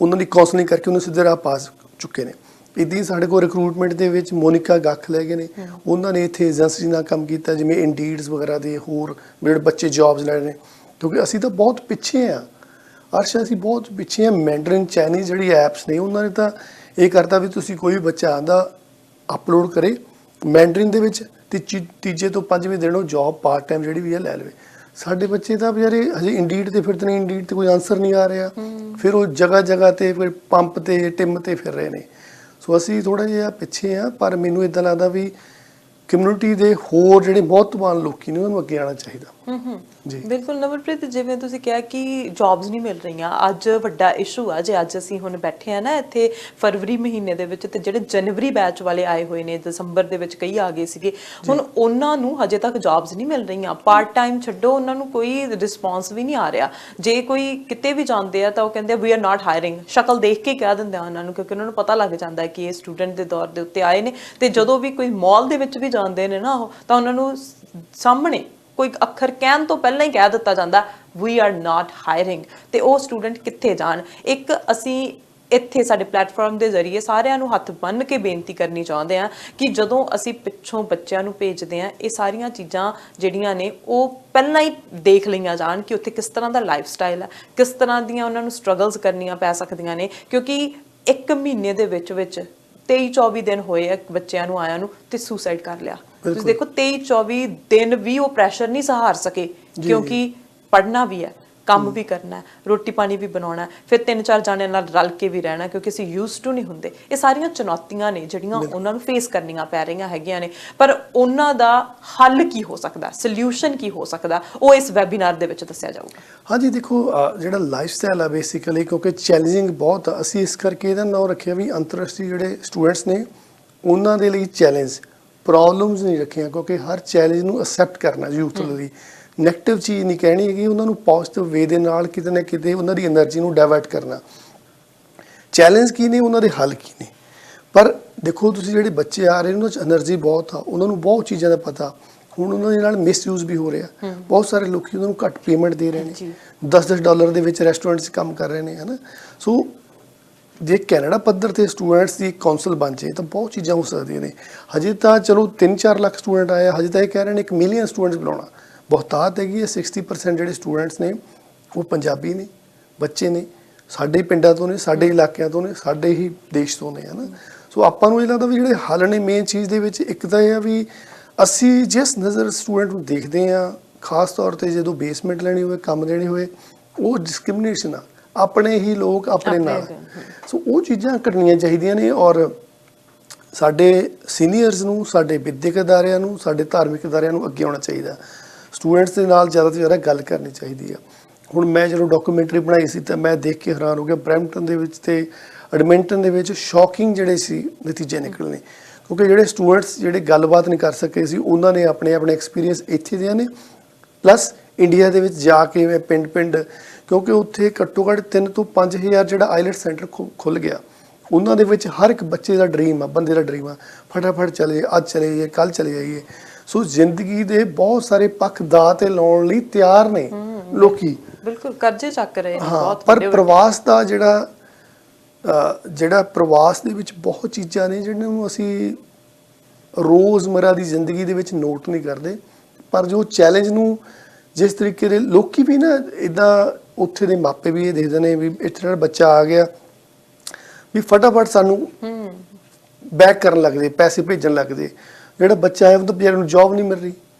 ਉਹਨਾਂ ਦੀ ਕਾਉਂਸਲਿੰਗ ਕਰਕੇ ਉਹਨੂੰ ਸਿੱਧੇ ਰਾਹ ਪਾ ਚੁੱਕੇ ਨੇ। ਇੱਦਾਂ ਹੀ ਸਾਡੇ ਕੋਲ ਰਿਕਰੂਟਮੈਂਟ ਦੇ ਵਿੱਚ ਮੋਨਿਕਾ ਗੱਖ ਲੈ ਗਏ ਨੇ, ਉਹਨਾਂ ਨੇ ਇੱਥੇ ਏਜੰਸੀ ਨਾਲ ਕੰਮ ਕੀਤਾ, ਜਿਵੇਂ ਇੰਡੀਡਸ ਵਗੈਰਾ ਦੇ, ਹੋਰ ਜਿਹੜੇ ਬੱਚੇ ਜੌਬਸ ਲੈ ਰਹੇ ਨੇ, ਕਿਉਂਕਿ ਅਸੀਂ ਤਾਂ ਬਹੁਤ ਪਿੱਛੇ ਆ ਅਰਸ਼, ਅਸੀਂ ਬਹੁਤ ਪਿੱਛੇ ਆ। ਮੈਂਡਰਿਨ ਚਾਈਨੀਜ਼ ਜਿਹੜੀ ਐਪਸ ਨੇ ਉਹਨਾਂ ਨੇ ਤਾਂ ਇਹ ਕਰਤਾ ਵੀ ਤੁਸੀਂ ਕੋਈ ਵੀ ਬੱਚਾ ਆਂਦਾ ਅਪਲੋਡ ਕਰੇ ਮੈਂਡਰਿਨ ਦੇ ਵਿੱਚ ਤੇ ਤੀਜੇ ਤੋਂ 5ਵੇਂ ਦਿਨ ਉਹ ਜੌਬ ਪਾਰਟ ਟਾਈਮ ਜਿਹੜੀ ਵੀ ਆ ਲੈ ਲਵੇ। ਸਾਡੇ ਬੱਚੇ ਤਾਂ ਵਿਚਾਰੇ ਹਜੇ ਇੰਡੀਡ ਤੇ ਫਿਰਦੇ ਨੇ, ਇੰਡੀਡ ਤੇ ਕੋਈ ਆਨਸਰ ਨਹੀਂ ਆ ਰਿਹਾ, ਫਿਰ ਉਹ ਜਗ੍ਹਾ ਜਗ੍ਹਾ ਤੇ ਫਿਰ ਪੰਪ ਤੇ ਟਿਮ ਤੇ ਫਿਰ ਰਹੇ ਨੇ। ਸੋ ਅਸੀਂ ਥੋੜਾ ਜਿਹਾ ਪਿੱਛੇ ਆ, ਪਰ ਮੈਨੂੰ ਇਦਾਂ ਲੱਗਦਾ ਵੀ ਕਮਿਊਨਿਟੀ ਦੇ ਹੋਰ ਜਿਹੜੇ ਬਹੁਤ ਧਮਾਨ ਲੋਕੀ ਨੇ ਉਹਨਾਂ ਨੂੰ ਅੱਗੇ ਆਉਣਾ ਚਾਹੀਦਾ। ਜੀ ਬਿਲਕੁਲ ਨਵਲਪ੍ਰੀਤ, ਜਿਵੇਂ ਤੁਸੀਂ ਕਿਹਾ ਕਿ ਜੌਬਸ ਨਹੀਂ ਮਿਲ ਰਹੀਆਂ, ਅੱਜ ਵੱਡਾ ਇਸ਼ੂ ਆ। ਜੇ ਅੱਜ ਅਸੀਂ ਹੁਣ ਬੈਠੇ ਆ ਨਾ ਇੱਥੇ ਫਰਵਰੀ ਮਹੀਨੇ ਦੇ ਵਿੱਚ, ਤੇ ਜਿਹੜੇ ਜਨਵਰੀ ਬੈਚ ਵਾਲੇ ਆਏ ਹੋਏ ਨੇ, ਦਸੰਬਰ ਦੇ ਵਿੱਚ ਕਈ ਆ ਗਏ ਸੀਗੇ, ਹੁਣ ਉਹਨਾਂ ਨੂੰ ਹਜੇ ਤੱਕ ਜੌਬਸ ਨਹੀਂ ਮਿਲ ਰਹੀਆਂ। ਪਾਰਟ ਟਾਈਮ ਛੱਡੋ, ਉਹਨਾਂ ਨੂੰ ਕੋਈ ਰਿਸਪੌਂਸ ਵੀ ਨਹੀਂ ਆ ਰਿਹਾ। ਜੇ ਕੋਈ ਕਿਤੇ ਵੀ ਜਾਂਦੇ ਆ ਤਾਂ ਉਹ ਕਹਿੰਦੇ ਵੀ ਆਰ ਨਾਟ ਹਾਇਰਿੰਗ, ਸ਼ਕਲ ਦੇਖ ਕੇ ਕਹਿ ਦਿੰਦੇ ਆ ਉਹਨਾਂ ਨੂੰ, ਕਿਉਂਕਿ ਉਹਨਾਂ ਨੂੰ ਪਤਾ ਲੱਗ ਜਾਂਦਾ ਹੈ ਕਿ ਇਹ ਸਟੂਡੈਂਟ ਦੇ ਦੌਰ ਦੇ ਉੱਤੇ ਆਏ ਨੇ। ਤੇ ਜਦੋਂ ਵੀ ਕੋਈ ਮਾਲ ਦੇ ਵਿੱਚ ਵੀ ਜਾਂਦੇ ਨੇ ਨਾ ਉਹ, ਤਾਂ ਉਹਨਾਂ ਨੂੰ ਸਾਹਮਣੇ ਕੋਈ ਅੱਖਰ ਕਹਿਣ ਤੋਂ ਪਹਿਲਾਂ ਹੀ ਕਹਿ ਦਿੱਤਾ ਜਾਂਦਾ ਵੀ ਆਰ ਨਾਟ ਹਾਇਰਿੰਗ। ਤੇ ਉਹ ਸਟੂਡੈਂਟ ਕਿੱਥੇ ਜਾਣ? ਇੱਕ ਅਸੀਂ ਇੱਥੇ ਸਾਡੇ ਪਲੇਟਫਾਰਮ ਦੇ ਜ਼ਰੀਏ ਸਾਰਿਆਂ ਨੂੰ ਹੱਥ ਬੰਨ੍ਹ ਕੇ ਬੇਨਤੀ ਕਰਨੀ ਚਾਹੁੰਦੇ ਹਾਂ ਕਿ ਜਦੋਂ ਅਸੀਂ ਪਿੱਛੋਂ ਬੱਚਿਆਂ ਨੂੰ ਭੇਜਦੇ ਹਾਂ, ਇਹ ਸਾਰੀਆਂ ਚੀਜ਼ਾਂ ਜਿਹੜੀਆਂ ਨੇ ਉਹ ਪਹਿਲਾਂ ਹੀ ਦੇਖ ਲਈਆਂ ਜਾਣ ਕਿ ਉੱਥੇ ਕਿਸ ਤਰ੍ਹਾਂ ਦਾ ਲਾਈਫ ਸਟਾਈਲ ਹੈ, ਕਿਸ ਤਰ੍ਹਾਂ ਦੀਆਂ ਉਹਨਾਂ ਨੂੰ ਸਟਰਗਲਸ ਕਰਨੀਆਂ ਪੈ ਸਕਦੀਆਂ ਨੇ। ਕਿਉਂਕਿ 1 ਮਹੀਨੇ ਦੇ ਵਿੱਚ 23-24 ਦਿਨ ਹੋਏ ਆ ਬੱਚਿਆਂ ਨੂੰ ਆਇਆਂ ਨੂੰ ਤੇ ਸੁਸਾਈਡ ਕਰ ਲਿਆ। ਤੁਸੀਂ ਦੇਖੋ 23-24 ਦਿਨ ਵੀ ਉਹ ਪ੍ਰੈਸ਼ਰ ਨਹੀਂ ਸਹਾਰ ਸਕੇ, ਕਿਉਂਕਿ ਪੜ੍ਹਨਾ ਵੀ ਹੈ, ਕੰਮ ਵੀ ਕਰਨਾ ਹੈ, ਰੋਟੀ ਪਾਣੀ ਵੀ ਬਣਾਉਣਾ ਹੈ, ਫਿਰ 3-4 ਜਾਣਿਆਂ ਨਾਲ ਰਲ ਕੇ ਵੀ ਰਹਿਣਾ, ਕਿਉਂਕਿ ਅਸੀਂ ਯੂਜ਼ਡ ਟੂ ਨਹੀਂ ਹੁੰਦੇ। ਇਹ ਸਾਰੀਆਂ ਚੁਣੌਤੀਆਂ ਨੇ ਜਿਹੜੀਆਂ ਉਹਨਾਂ ਨੂੰ ਫੇਸ ਕਰਨੀਆਂ ਪੈ ਰਹੀਆਂ ਹੈਗੀਆਂ ਨੇ, ਪਰ ਉਹਨਾਂ ਦਾ ਹੱਲ ਕੀ ਹੋ ਸਕਦਾ, ਸੋਲਿਊਸ਼ਨ ਕੀ ਹੋ ਸਕਦਾ, ਉਹ ਇਸ ਵੈਬਿਨਾਰ ਦੇ ਵਿੱਚ ਦੱਸਿਆ ਜਾਊਗਾ। ਹਾਂਜੀ, ਦੇਖੋ ਜਿਹੜਾ ਲਾਈਫ ਸਟਾਈਲ ਆ ਬੇਸਿਕਲੀ, ਕਿਉਂਕਿ ਚੈਲੰਜਿੰਗ ਬਹੁਤ ਆ, ਅਸੀਂ ਇਸ ਕਰਕੇ ਇਹਦਾ ਨਾਮ ਰੱਖਿਆ ਵੀ ਅੰਤਰਰਾਸ਼ਟਰੀ ਜਿਹੜੇ ਸਟੂਡੈਂਟਸ ਨੇ ਉਹਨਾਂ ਦੇ ਲਈ ਚੈਲੰਜ, ਪ੍ਰੋਬਲਮਸ ਨਹੀਂ ਰੱਖੀਆਂ, ਕਿਉਂਕਿ ਹਰ ਚੈਲੰਜ ਨੂੰ ਅਸੈਪਟ ਕਰਨਾ ਯੂਥ ਲਈ। ਨੈਗੇਟਿਵ ਚੀਜ਼ ਨਹੀਂ ਕਹਿਣੀ ਹੈਗੀ, ਉਹਨਾਂ ਨੂੰ ਪੋਜ਼ਿਟਿਵ ਵੇ ਦੇ ਨਾਲ ਕਿਤੇ ਨਾ ਕਿਤੇ ਉਹਨਾਂ ਦੀ એનર્ਜੀ ਨੂੰ ਡਾਇਵਰਟ ਕਰਨਾ। ਚੈਲੰਜ ਕੀ ਨੇ, ਉਹਨਾਂ ਦੇ ਹੱਲ ਕੀ ਨੇ। ਪਰ ਦੇਖੋ ਤੁਸੀਂ ਜਿਹੜੇ ਬੱਚੇ ਆ ਰਹੇ ਉਹਨਾਂ 'ਚ એનર્ਜੀ ਬਹੁਤ ਆ, ਉਹਨਾਂ ਨੂੰ ਬਹੁਤ ਚੀਜ਼ਾਂ ਦਾ ਪਤਾ। ਹੁਣ ਉਹਨਾਂ ਦੇ ਨਾਲ ਮਿਸਯੂਜ਼ ਵੀ ਹੋ ਰਿਹਾ, ਬਹੁਤ ਸਾਰੇ ਲੋਕੀ ਉਹਨਾਂ ਨੂੰ ਘੱਟ ਪੇਮੈਂਟ ਦੇ ਰਹੇ ਨੇ, $10 ਦੇ ਵਿੱਚ ਰੈਸਟੋਰੈਂਟ 'ਚ ਕੰਮ ਕਰ ਰਹੇ ਨੇ, ਹੈ ਨਾ। ਸੋ ਜੇ ਕੈਨੇਡਾ ਪੱਧਰ ਤੇ ਸਟੂਡੈਂਟਸ ਦੀ ਕਾਉਂਸਲ ਬਣ ਜਾਏ ਤਾਂ ਬਹੁਤ ਚੀਜ਼ਾਂ ਹੋ ਸਕਦੀਆਂ ਨੇ। ਹਜੇ ਤਾਂ ਚਲੋ 3-4 ਲੱਖ ਸਟੂਡੈਂਟ ਆਇਆ, ਹਜੇ ਤਾਂ ਇਹ ਕਹਿ ਰਹੇ ਨੇ 1 ਮਿਲੀਅਨ ਸਟੂਡੈਂਟਸ ਬੁਲਾਉਣਾ ਬਹੁਤਾਤ ਹੈਗੀ ਹੈ। 60% ਜਿਹੜੇ ਸਟੂਡੈਂਟਸ ਨੇ ਉਹ ਪੰਜਾਬੀ ਨੇ, ਬੱਚੇ ਨੇ, ਸਾਡੇ ਪਿੰਡਾਂ ਤੋਂ ਨੇ, ਸਾਡੇ ਇਲਾਕਿਆਂ ਤੋਂ ਨੇ, ਸਾਡੇ ਹੀ ਦੇਸ਼ ਤੋਂ ਨੇ, ਹੈ ਨਾ। ਸੋ ਆਪਾਂ ਨੂੰ ਇਹ ਲੱਗਦਾ ਵੀ ਜਿਹੜੇ ਹੱਲ ਨੇ ਮੇਨ ਚੀਜ਼ ਦੇ ਵਿੱਚ, ਇੱਕ ਤਾਂ ਇਹ ਆ ਵੀ ਅਸੀਂ ਜਿਸ ਨਜ਼ਰ ਸਟੂਡੈਂਟ ਨੂੰ ਦੇਖਦੇ ਹਾਂ, ਖਾਸ ਤੌਰ ਤੇ ਜਦੋਂ ਬੇਸਮੈਂਟ ਲੈਣੀ ਹੋਵੇ, ਕੰਮ ਦੇਣੇ ਹੋਏ, ਉਹ ਡਿਸਕ੍ਰਿਮੀਨੇਸ਼ਨ ਆ, ਆਪਣੇ ਹੀ ਲੋਕ ਆਪਣੇ ਨਾਲ। ਸੋ ਉਹ ਚੀਜ਼ਾਂ ਕਰਨੀਆਂ ਚਾਹੀਦੀਆਂ ਨੇ, ਔਰ ਸਾਡੇ ਸੀਨੀਅਰਸ ਨੂੰ, ਸਾਡੇ ਵਿਦਿਅਕ ਅਦਾਰਿਆਂ ਨੂੰ, ਸਾਡੇ ਧਾਰਮਿਕ ਅਦਾਰਿਆਂ ਨੂੰ ਅੱਗੇ ਆਉਣਾ ਚਾਹੀਦਾ। ਸਟੂਡੈਂਟਸ ਦੇ ਨਾਲ ਜ਼ਿਆਦਾ ਤੋਂ ਜ਼ਿਆਦਾ ਗੱਲ ਕਰਨੀ ਚਾਹੀਦੀ ਆ। ਹੁਣ ਮੈਂ ਜਦੋਂ ਡਾਕੂਮੈਂਟਰੀ ਬਣਾਈ ਸੀ ਤਾਂ ਮੈਂ ਦੇਖ ਕੇ ਹੈਰਾਨ ਹੋ ਗਿਆ, ਬਰੈਂਪਟਨ ਦੇ ਵਿੱਚ ਤੇ ਐਡਮਿੰਟਨ ਦੇ ਵਿੱਚ ਸ਼ੌਕਿੰਗ ਜਿਹੜੇ ਸੀ ਨਤੀਜੇ ਨਿਕਲਣੇ, ਕਿਉਂਕਿ ਜਿਹੜੇ ਸਟੂਡੈਂਟਸ ਜਿਹੜੇ ਗੱਲਬਾਤ ਨਹੀਂ ਕਰ ਸਕੇ ਸੀ, ਉਹਨਾਂ ਨੇ ਆਪਣੇ ਐਕਸਪੀਰੀਅੰਸ ਇੱਥੇ ਦੇ ਨੇ, ਪਲੱਸ ਇੰਡੀਆ ਦੇ ਵਿੱਚ ਜਾ ਕੇ ਮੈਂ ਪਿੰਡ ਕਿਉਂਕਿ ਉੱਥੇ ਘੱਟੋ ਘੱਟ 3 ਤੋਂ 5 ਹਜ਼ਾਰ ਜਿਹੜਾ ਆਈਲੈਟ ਸੈਂਟਰ ਖੁੱਲ੍ਹ ਗਿਆ, ਉਹਨਾਂ ਦੇ ਵਿੱਚ ਹਰ ਇੱਕ ਬੱਚੇ ਦਾ ਡਰੀਮ ਆ, ਬੰਦੇ ਦਾ ਡਰੀਮ ਆ, ਫਟਾਫਟ ਚਲੇ, ਅੱਜ ਚਲੇ ਜਾਈਏ, ਕੱਲ੍ਹ ਚਲੇ ਜਾਈਏ। ਸੋ ਜ਼ਿੰਦਗੀ ਦੇ ਬਹੁਤ ਸਾਰੇ ਪੱਖ ਦਾਅ ਤੇ ਲਾਉਣ ਲਈ ਤਿਆਰ ਨੇ ਲੋਕੀ, ਬਿਲਕੁਲ ਕਰਜ਼ੇ ਚੱਕ ਰਹੇ ਨੇ ਬਹੁਤ। ਪਰ ਪ੍ਰਵਾਸ ਦਾ ਜਿਹੜਾ ਜਿਹੜਾ ਪ੍ਰਵਾਸ ਦੇ ਵਿੱਚ ਬਹੁਤ ਚੀਜ਼ਾਂ ਨੇ ਜਿਹਨਾਂ ਨੂੰ ਅਸੀਂ ਰੋਜ਼ਮਰਾ ਦੀ ਜ਼ਿੰਦਗੀ ਦੇ ਵਿੱਚ ਨੋਟ ਨਹੀਂ ਕਰਦੇ, ਪਰ ਜੋ ਚੈਲੰਜ ਨੂੰ ਜਿਸ ਤਰੀਕੇ ਦੇ ਲੋਕੀ ਵੀ ਨਾ ਇਦਾਂ ਉੱਥੇ ਦੇ ਮਾਪੇ ਵੀ ਇਹ ਦੇਖਦੇ ਨੇ ਵੀ ਇੱਥੇ ਜਿਹੜਾ ਬੱਚਾ ਆ ਗਿਆ ਵੀ ਫਟਾਫਟ ਸਾਨੂੰ ਬੈਕ ਕਰਨ ਲੱਗਦੇ, ਪੈਸੇ ਭੇਜਣ ਲੱਗਦੇ, ਜਿਹੜਾ ਬੱਚਾ ਆਇਆ ਉਹਨੂੰ ਬੇਚਾਰੇ ਨੂੰ ਜੌਬ ਨਹੀਂ ਮਿਲ ਰਹੀ।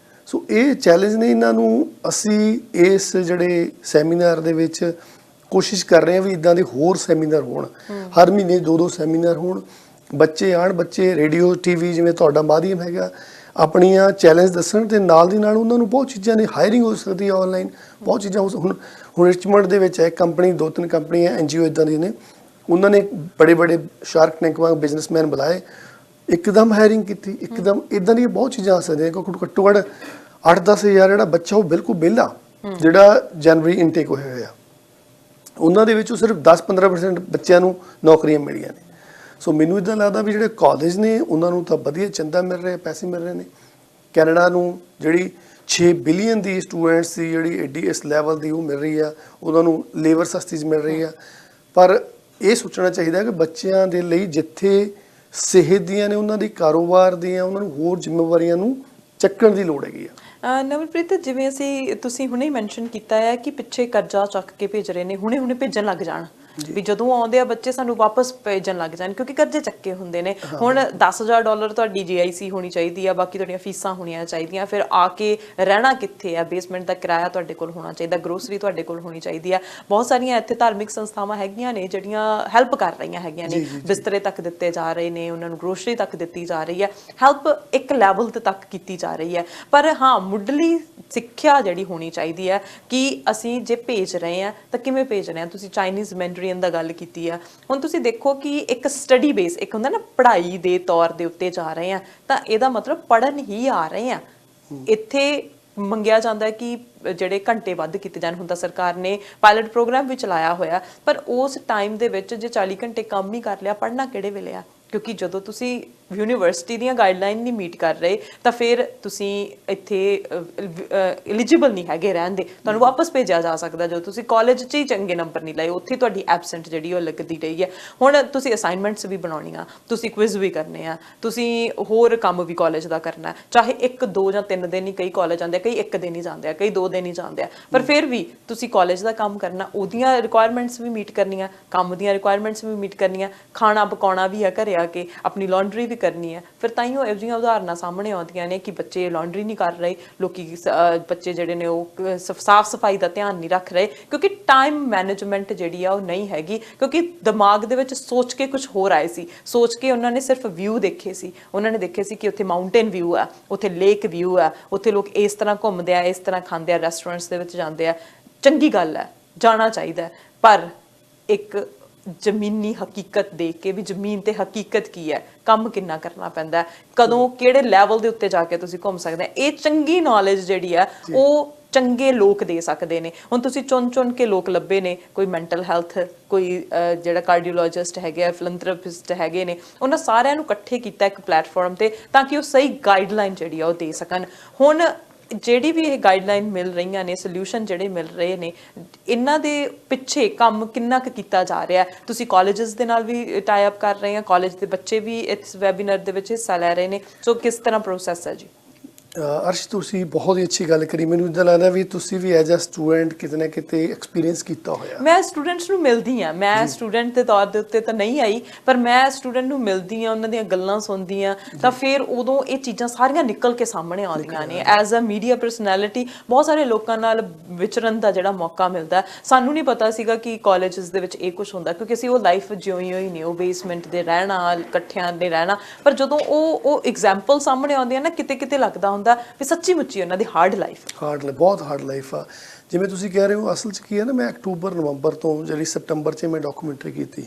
ਸੋ ਇਹ ਚੈਲੰਜ ਨੇ, ਇਹਨਾਂ ਨੂੰ ਅਸੀਂ ਇਸ ਜਿਹੜੇ ਸੈਮੀਨਾਰ ਦੇ ਵਿੱਚ ਕੋਸ਼ਿਸ਼ ਕਰ ਰਹੇ ਹਾਂ ਵੀ ਇਦਾਂ ਦੇ ਹੋਰ ਸੈਮੀਨਾਰ ਹੋਣ, ਹਰ ਮਹੀਨੇ 2-2 ਸੈਮੀਨਾਰ ਹੋਣ, ਬੱਚੇ ਆਉਣ, ਬੱਚੇ ਰੇਡੀਓ TV ਜਿਵੇਂ ਤੁਹਾਡਾ ਮਾਧਿਅਮ ਹੈਗਾ ਆਪਣੀਆਂ ਚੈਲੰਜ ਦੱਸਣ, ਤੇ ਨਾਲ ਦੀ ਨਾਲ ਉਹਨਾਂ ਨੂੰ ਬਹੁਤ ਚੀਜ਼ਾਂ ਨੇ, ਹਾਇਰਿੰਗ ਹੋ ਸਕਦੀ ਹੈ ਆਨਲਾਈਨ, ਬਹੁਤ ਚੀਜ਼ਾਂ ਹੁਣ ਰਿਚਮੰਡ ਦੇ ਵਿੱਚ ਹੈ ਕੰਪਨੀ, 2-3 ਕੰਪਨੀਆਂ NGO ਇਦਾਂ ਦੀਆਂ ਨੇ, ਉਹਨਾਂ ਨੇ ਬੜੇ ਸ਼ਾਰਕ ਟੈਂਕ ਵਾਂਗ ਬਿਜ਼ਨਸਮੈਨ ਬੁਲਾਏ, ਇੱਕਦਮ ਹਾਇਰਿੰਗ ਕੀਤੀ, ਇੱਕਦਮ ਇਦਾਂ ਦੀਆਂ ਬਹੁਤ ਚੀਜ਼ਾਂ ਆ ਸਕਦੀਆਂ। ਕਿਉਂਕਿ ਘੱਟੋ ਘੱਟ 8-10 ਹਜ਼ਾਰ ਜਿਹੜਾ ਬੱਚਾ ਉਹ ਬਿਲਕੁਲ ਵਿਹਲਾ ਜਿਹੜਾ ਜਨਵਰੀ ਇਨਟੇਕ ਹੋਇਆ ਹੋਇਆ, ਉਹਨਾਂ ਦੇ ਵਿੱਚੋਂ ਸਿਰਫ 10-15% ਬੱਚਿਆਂ ਨੂੰ ਨੌਕਰੀਆਂ ਮਿਲੀਆਂ ਨੇ। ਸੋ ਮੈਨੂੰ ਇੱਦਾਂ ਲੱਗਦਾ ਵੀ ਜਿਹੜੇ ਕਾਲਜ ਨੇ ਉਹਨਾਂ ਨੂੰ ਤਾਂ ਵਧੀਆ ਚੰਦਾ ਮਿਲ ਰਿਹਾ, ਪੈਸੇ ਮਿਲ ਰਹੇ ਨੇ। ਕੈਨੇਡਾ ਨੂੰ ਜਿਹੜੀ 6 ਬਿਲੀਅਨ ਦੀ ਸਟੂਡੈਂਟਸ ਦੀ ਜਿਹੜੀ ਐਡੀ ਇਸ ਲੈਵਲ ਦੀ ਉਹ ਮਿਲ ਰਹੀ ਆ, ਉਹਨਾਂ ਨੂੰ ਲੇਬਰ ਸਸਤੀ ਮਿਲ ਰਹੀ ਆ, ਪਰ ਇਹ ਸੋਚਣਾ ਚਾਹੀਦਾ ਕਿ ਬੱਚਿਆਂ ਦੇ ਲਈ ਜਿੱਥੇ ਸਿਹਤ ਦੀਆਂ ਨੇ, ਉਹਨਾਂ ਦੀ ਕਾਰੋਬਾਰ ਦੀਆਂ, ਉਹਨਾਂ ਨੂੰ ਹੋਰ ਜ਼ਿੰਮੇਵਾਰੀਆਂ ਨੂੰ ਚੱਕਣ ਦੀ ਲੋੜ ਹੈਗੀ ਆ। ਨਵਲਪ੍ਰੀਤ, ਜਿਵੇਂ ਤੁਸੀਂ ਹੁਣੇ ਹੀ ਮੈਂਸ਼ਨ ਕੀਤਾ ਹੈ ਕਿ ਪਿੱਛੇ ਕਰਜ਼ਾ ਚੱਕ ਕੇ ਭੇਜ ਰਹੇ ਨੇ, ਹੁਣੇ ਭੇਜਣ ਲੱਗ ਜਾਣ ਵੀ ਜਦੋਂ ਆਉਂਦੇ ਆ ਬੱਚੇ ਸਾਨੂੰ ਵਾਪਸ ਭੇਜਣ ਲੱਗ ਜਾਣ ਕਿਉਂਕਿ ਕਰਜ਼ੇ ਚੱਕੇ ਹੁੰਦੇ ਨੇ। ਹੁਣ $10,000 ਤੁਹਾਡੀ GIC ਹੋਣੀ ਚਾਹੀਦੀ ਆ, ਬਾਕੀ ਤੁਹਾਡੀਆਂ ਫੀਸਾਂ ਹੋਣੀਆਂ ਚਾਹੀਦੀਆਂ, ਫਿਰ ਆ ਕੇ ਰਹਿਣਾ ਕਿੱਥੇ ਆ, ਬੇਸਮੈਂਟ ਦਾ ਕਿਰਾਇਆ ਤੁਹਾਡੇ ਕੋਲ ਹੋਣਾ ਚਾਹੀਦਾ, ਗਰੋਸਰੀ ਤੁਹਾਡੇ ਕੋਲ ਹੋਣੀ ਚਾਹੀਦੀ ਆ। ਬਹੁਤ ਸਾਰੀਆਂ ਇੱਥੇ ਧਾਰਮਿਕ ਸੰਸਥਾਵਾਂ ਹੈਗੀਆਂ ਨੇ ਜਿਹੜੀਆਂ ਹੈਲਪ ਕਰ ਰਹੀਆਂ ਹੈਗੀਆਂ ਨੇ, ਬਿਸਤਰੇ ਤੱਕ ਦਿੱਤੇ ਜਾ ਰਹੇ ਨੇ, ਉਹਨਾਂ ਨੂੰ ਗਰੋਸਰੀ ਤੱਕ ਦਿੱਤੀ ਜਾ ਰਹੀ ਹੈ, ਹੈਲਪ ਇੱਕ ਲੈਵਲ ਤੇ ਤੱਕ ਕੀਤੀ ਜਾ ਰਹੀ ਹੈ। ਪਰ ਹਾਂ, ਮੁੱਢਲੀ ਸਿੱਖਿਆ ਜਿਹੜੀ ਹੋਣੀ ਚਾਹੀਦੀ ਹੈ ਕਿ ਅਸੀਂ ਜੇ ਭੇਜ ਰਹੇ ਹਾਂ ਤਾਂ ਕਿਵੇਂ ਭੇਜ ਰਹੇ ਹਾਂ। ਤੁਸੀਂ ਚਾਈਨੀਜ਼ ਮੈਂਡਰੀਅਨ ਦਾ ਗੱਲ ਕੀਤੀ ਆ, ਹੁਣ ਤੁਸੀਂ ਦੇਖੋ ਕਿ ਇੱਕ ਸਟੱਡੀ ਬੇਸ, ਇੱਕ ਹੁੰਦਾ ਨਾ ਪੜ੍ਹਾਈ ਦੇ ਤੌਰ ਦੇ ਉੱਤੇ ਜਾ ਰਹੇ ਆ, ਤਾਂ ਇਹਦਾ ਮਤਲਬ ਪੜ੍ਹਨ ਹੀ ਆ ਰਹੇ ਆ। ਇੱਥੇ ਮੰਗਿਆ ਜਾਂਦਾ ਕਿ ਜਿਹੜੇ ਘੰਟੇ ਵੱਧ ਕੀਤੇ ਜਾਣ। ਹੁਣ ਤਾਂ ਸਰਕਾਰ ਨੇ ਪਾਇਲਟ ਪ੍ਰੋਗਰਾਮ ਵੀ ਚਲਾਇਆ ਹੋਇਆ, ਪਰ ਉਸ ਟਾਈਮ ਦੇ ਵਿੱਚ ਜੇ 40 ਘੰਟੇ ਕੰਮ ਹੀ ਕਰ ਲਿਆ, ਪੜ੍ਹਨਾ ਕਿਹੜੇ ਵੇਲੇ ਆ? ਕਿਉਂਕਿ ਜਦੋਂ ਤੁਸੀਂ ਯੂਨੀਵਰਸਿਟੀ ਦੀਆਂ ਗਾਈਡਲਾਈਨ ਨਹੀਂ ਮੀਟ ਕਰ ਰਹੇ ਤਾਂ ਫਿਰ ਤੁਸੀਂ ਇੱਥੇ ਐਲੀਜੀਬਲ ਨਹੀਂ ਹੈਗੇ ਰਹਿਣ ਦੇ, ਤੁਹਾਨੂੰ ਵਾਪਸ ਭੇਜਿਆ ਜਾ ਸਕਦਾ। ਜਦੋਂ ਤੁਸੀਂ ਕਾਲਜ 'ਚ ਹੀ ਚੰਗੇ ਨੰਬਰ ਨਹੀਂ ਲਏ, ਉੱਥੇ ਤੁਹਾਡੀ ਐਬਸੈਂਟ ਜਿਹੜੀ ਉਹ ਲੱਗਦੀ ਰਹੀ ਹੈ। ਹੁਣ ਤੁਸੀਂ ਅਸਾਈਨਮੈਂਟਸ ਵੀ ਬਣਾਉਣੀਆਂ, ਤੁਸੀਂ ਕੁਇਜ਼ ਵੀ ਕਰਨੇ ਆ, ਤੁਸੀਂ ਹੋਰ ਕੰਮ ਵੀ ਕਾਲਜ ਦਾ ਕਰਨਾ, ਚਾਹੇ 1, 2 ਜਾਂ 3 ਦਿਨ ਹੀ ਕਈ ਕਾਲਜ ਆਉਂਦੇ ਆ, ਕਈ 1 ਦਿਨ ਹੀ ਜਾਂਦੇ ਆ, ਕਈ 2 ਦਿਨ ਹੀ ਜਾਂਦੇ ਆ, ਪਰ ਫਿਰ ਵੀ ਤੁਸੀਂ ਕਾਲਜ ਦਾ ਕੰਮ ਕਰਨਾ, ਉਹਦੀਆਂ ਰਿਕੁਆਇਰਮੈਂਟਸ ਵੀ ਮੀਟ ਕਰਨੀਆਂ, ਕੰਮ ਦੀਆਂ ਰਿਕੁਆਇਰਮੈਂਟਸ ਵੀ ਮੀਟ ਕਰਨੀਆਂ, ਖਾਣਾ ਪਕਾਉਣਾ ਵੀ ਆ ਘਰੇ ਆ ਕੇ, ਆਪਣੀ ਲਾਂਡਰੀ ਵੀ ਕਰਨੀ ਹੈ। ਫਿਰ ਤਾਂ ਹੀ ਉਹ ਇਹੋ ਜਿਹੀਆਂ ਉਦਾਹਰਨਾਂ ਸਾਹਮਣੇ ਆਉਂਦੀਆਂ ਨੇ ਕਿ ਬੱਚੇ ਲਾਂਡਰੀ ਨਹੀਂ ਕਰ ਰਹੇ, ਲੋਕੀ ਬੱਚੇ ਜਿਹੜੇ ਨੇ ਉਹ ਸਾਫ਼ ਸਫਾਈ ਦਾ ਧਿਆਨ ਨਹੀਂ ਰੱਖ ਰਹੇ, ਕਿਉਂਕਿ ਟਾਈਮ ਮੈਨੇਜਮੈਂਟ ਜਿਹੜੀ ਆ ਉਹ ਨਹੀਂ ਹੈਗੀ। ਕਿਉਂਕਿ ਦਿਮਾਗ ਦੇ ਵਿੱਚ ਸੋਚ ਕੇ ਕੁਝ ਹੋਰ ਆਏ ਸੀ, ਸੋਚ ਕੇ ਉਹਨਾਂ ਨੇ ਸਿਰਫ ਵਿਊ ਦੇਖੇ ਸੀ, ਉਹਨਾਂ ਨੇ ਦੇਖੇ ਸੀ ਕਿ ਉੱਥੇ ਮਾਊਂਟੇਨ ਵਿਊ ਆ, ਉੱਥੇ ਲੇਕ ਵਿਊ ਆ, ਉੱਥੇ ਲੋਕ ਇਸ ਤਰ੍ਹਾਂ ਘੁੰਮਦੇ ਆ, ਇਸ ਤਰ੍ਹਾਂ ਖਾਂਦੇ ਆ, ਰੈਸਟੋਰੈਂਟਸ ਦੇ ਵਿੱਚ ਜਾਂਦੇ ਆ। ਚੰਗੀ ਗੱਲ ਹੈ, ਜਾਣਾ ਚਾਹੀਦਾ, ਪਰ ਇੱਕ ਜ਼ਮੀਨੀ ਹਕੀਕਤ ਦੇਖ ਕੇ ਵੀ ਜ਼ਮੀਨ ਤੇ ਹਕੀਕਤ ਕੀ ਹੈ, ਕੰਮ ਕਿੰਨਾ ਕਰਨਾ ਪੈਂਦਾ, ਕਦੋਂ ਕਿਹੜੇ ਲੈਵਲ ਦੇ ਉੱਤੇ ਜਾ ਕੇ ਤੁਸੀਂ ਘੁੰਮ ਸਕਦੇ ਆ, ਇਹ ਚੰਗੀ ਨੌਲੇਜ ਜਿਹੜੀ ਆ ਉਹ ਚੰਗੇ ਲੋਕ ਦੇ ਸਕਦੇ ਨੇ। ਹੁਣ ਤੁਸੀਂ ਚੁਣ ਕੇ ਲੋਕ ਲੱਭੇ ਨੇ, ਕੋਈ ਮੈਂਟਲ ਹੈਲਥ, ਕੋਈ ਜਿਹੜਾ ਕਾਰਡੀਓਲੋਜਿਸਟ ਹੈਗੇ ਆ, ਫਿਲੈਂਥਰੋਪਿਸਟ ਹੈਗੇ ਨੇ, ਉਹਨਾਂ ਸਾਰਿਆਂ ਨੂੰ ਇਕੱਠੇ ਕੀਤਾ ਇੱਕ ਪਲੇਟਫਾਰਮ ਤੇ ਤਾਂ ਕਿ ਉਹ ਸਹੀ ਗਾਈਡਲਾਈਨ ਜਿਹੜੀ ਆ ਉਹ ਦੇ ਸਕਣ। ਹੁਣ ਜਿਹੜੀ ਵੀ ਇਹ ਗਾਈਡਲਾਈਨ ਮਿਲ ਰਹੀਆਂ ਨੇ, ਸੋਲੂਸ਼ਨ ਜਿਹੜੇ ਮਿਲ ਰਹੇ ਨੇ, ਇਹਨਾਂ ਦੇ ਪਿੱਛੇ ਕੰਮ ਕਿੰਨਾ ਕੁ ਕੀਤਾ ਜਾ ਰਿਹਾ? ਤੁਸੀਂ ਕਾਲਜਸ ਦੇ ਨਾਲ ਵੀ ਟਾਈ ਅਪ ਕਰ ਰਹੇ ਆ, ਕਾਲਜ ਦੇ ਬੱਚੇ ਵੀ ਇਸ ਵੈਬੀਨਾਰ ਦੇ ਵਿੱਚ ਹਿੱਸਾ ਲੈ ਰਹੇ ਨੇ, ਸੋ ਕਿਸ ਤਰ੍ਹਾਂ ਪ੍ਰੋਸੈਸ ਹੈ ਜੀ? ਅਰਸ਼, ਤੁਸੀਂ ਬਹੁਤ ਹੀ ਅੱਛੀ ਗੱਲ ਕਰੀ। ਮੈਨੂੰ ਇੱਦਾਂ ਲੱਗਦਾ ਵੀ ਤੁਸੀਂ ਵੀ ਐਜ਼ ਅ ਸਟੂਡੈਂਟ ਕਿਤੇ ਨਾ ਕਿਤੇ ਐਕਸਪੀਰੀਅੰਸ ਕੀਤਾ ਹੋਇਆ। ਮੈਂ ਸਟੂਡੈਂਟਸ ਨੂੰ ਮਿਲਦੀ ਹਾਂ, ਮੈਂ ਸਟੂਡੈਂਟ ਦੇ ਤੌਰ ਦੇ ਉੱਤੇ ਤਾਂ ਨਹੀਂ ਆਈ, ਪਰ ਮੈਂ ਸਟੂਡੈਂਟ ਨੂੰ ਮਿਲਦੀ ਹਾਂ, ਉਹਨਾਂ ਦੀਆਂ ਗੱਲਾਂ ਸੁਣਦੀ ਹਾਂ, ਤਾਂ ਫਿਰ ਉਦੋਂ ਇਹ ਚੀਜ਼ਾਂ ਸਾਰੀਆਂ ਨਿਕਲ ਕੇ ਸਾਹਮਣੇ ਆਉਂਦੀਆਂ ਨੇ। ਐਜ਼ ਅ ਮੀਡੀਆ ਪਰਸਨੈਲਿਟੀ ਬਹੁਤ ਸਾਰੇ ਲੋਕਾਂ ਨਾਲ ਵਿਚਰਨ ਦਾ ਜਿਹੜਾ ਮੌਕਾ ਮਿਲਦਾ। ਸਾਨੂੰ ਨਹੀਂ ਪਤਾ ਸੀਗਾ ਕਿ ਕਾਲਜਸ ਦੇ ਵਿੱਚ ਇਹ ਕੁਝ ਹੁੰਦਾ, ਕਿਉਂਕਿ ਅਸੀਂ ਉਹ ਲਾਈਫ ਜਿਉਈ ਹੋਈ ਨਹੀਂ, ਉਹ ਬੇਸਮੈਂਟ ਦੇ ਰਹਿਣਾ, ਇਕੱਠਿਆਂ ਦੇ ਰਹਿਣਾ, ਪਰ ਜਦੋਂ ਉਹ ਐਗਜ਼ਾਮਪਲ ਸਾਹਮਣੇ ਆਉਂਦੀ ਹੈ ਨਾ, ਕਿਤੇ ਲੱਗਦਾ ਹੁੰਦਾ ਵੀ ਸੱਚੀ ਮੁੱਚੀ ਉਹਨਾਂ ਦੀ ਬਹੁਤ ਹਾਰਡ ਲਾਈਫ ਆ। ਜਿਵੇਂ ਤੁਸੀਂ ਕਹਿ ਰਹੇ ਹੋ, ਅਸਲ 'ਚ ਕੀ ਹੈ ਨਾ, ਮੈਂ ਅਕਤੂਬਰ ਨਵੰਬਰ ਤੋਂ ਜਿਹੜੀ ਸਤੰਬਰ 'ਚ ਮੈਂ ਡਾਕੂਮੈਂਟਰੀ ਕੀਤੀ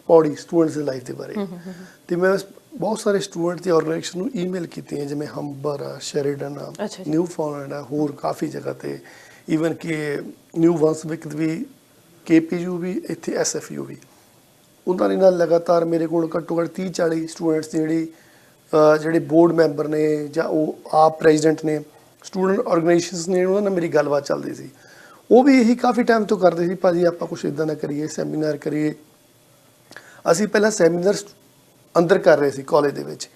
ਪੌੜੀ ਸਟੂਡੈਂਟਸ ਦੀ ਲਾਈਫ ਦੇ ਬਾਰੇ, ਤੇ ਮੈਂ ਬਹੁਤ ਸਾਰੇ ਸਟੂਡੈਂਟ ਦੀ ਆਰਗੇਨਾਈਜੇਸ਼ਨ ਨੂੰ ਈਮੇਲ ਕੀਤੀਆਂ, ਜਿਵੇਂ ਹੰਬਰ ਆ, ਸ਼ੈਰੀਡਨ ਆ, ਨਿਊ ਫਾਊਂਡਲੈਂਡ ਆ, ਹੋਰ ਕਾਫੀ ਜਗ੍ਹਾ ਤੇ, ਈਵਨ ਕਿ ਨਿਊ ਵੰਸਵਿਕ ਵੀ, KPU ਵੀ, ਇੱਥੇ SFU ਵੀ। ਉਹਨਾਂ ਦੇ ਨਾਲ ਲਗਾਤਾਰ ਮੇਰੇ ਕੋਲ ਘੱਟੋ ਘੱਟ 30-40 ਸਟੂਡੈਂਟਸ ਦੀ ਜਿਹੜੇ ਬੋਰਡ ਮੈਂਬਰ ਨੇ ਜਾਂ ਉਹ ਆਪ ਪ੍ਰੈਜ਼ੀਡੈਂਟ ਨੇ, ਸਟੂਡੈਂਟ ਆਰਗੇਨਾਈਜੇਸ਼ਨਸ ਨੇ, ਉਹਨਾਂ ਨਾਲ ਮੇਰੀ ਗੱਲਬਾਤ ਚੱਲਦੀ ਸੀ। ਉਹ ਵੀ ਇਹੀ ਕਾਫੀ ਟਾਈਮ ਤੋਂ ਕਰਦੇ ਸੀ, ਭਾਜੀ ਆਪਾਂ ਕੁਛ ਇੱਦਾਂ ਦਾ ਕਰੀਏ, ਸੈਮੀਨਾਰ ਕਰੀਏ, ਅਸੀਂ ਪਹਿਲਾਂ ਸੈਮੀਨਾਰ ਅੰਦਰ ਕਰ ਰਹੇ ਸੀ ਕਾਲਜ ਦੇ ਵਿੱਚ।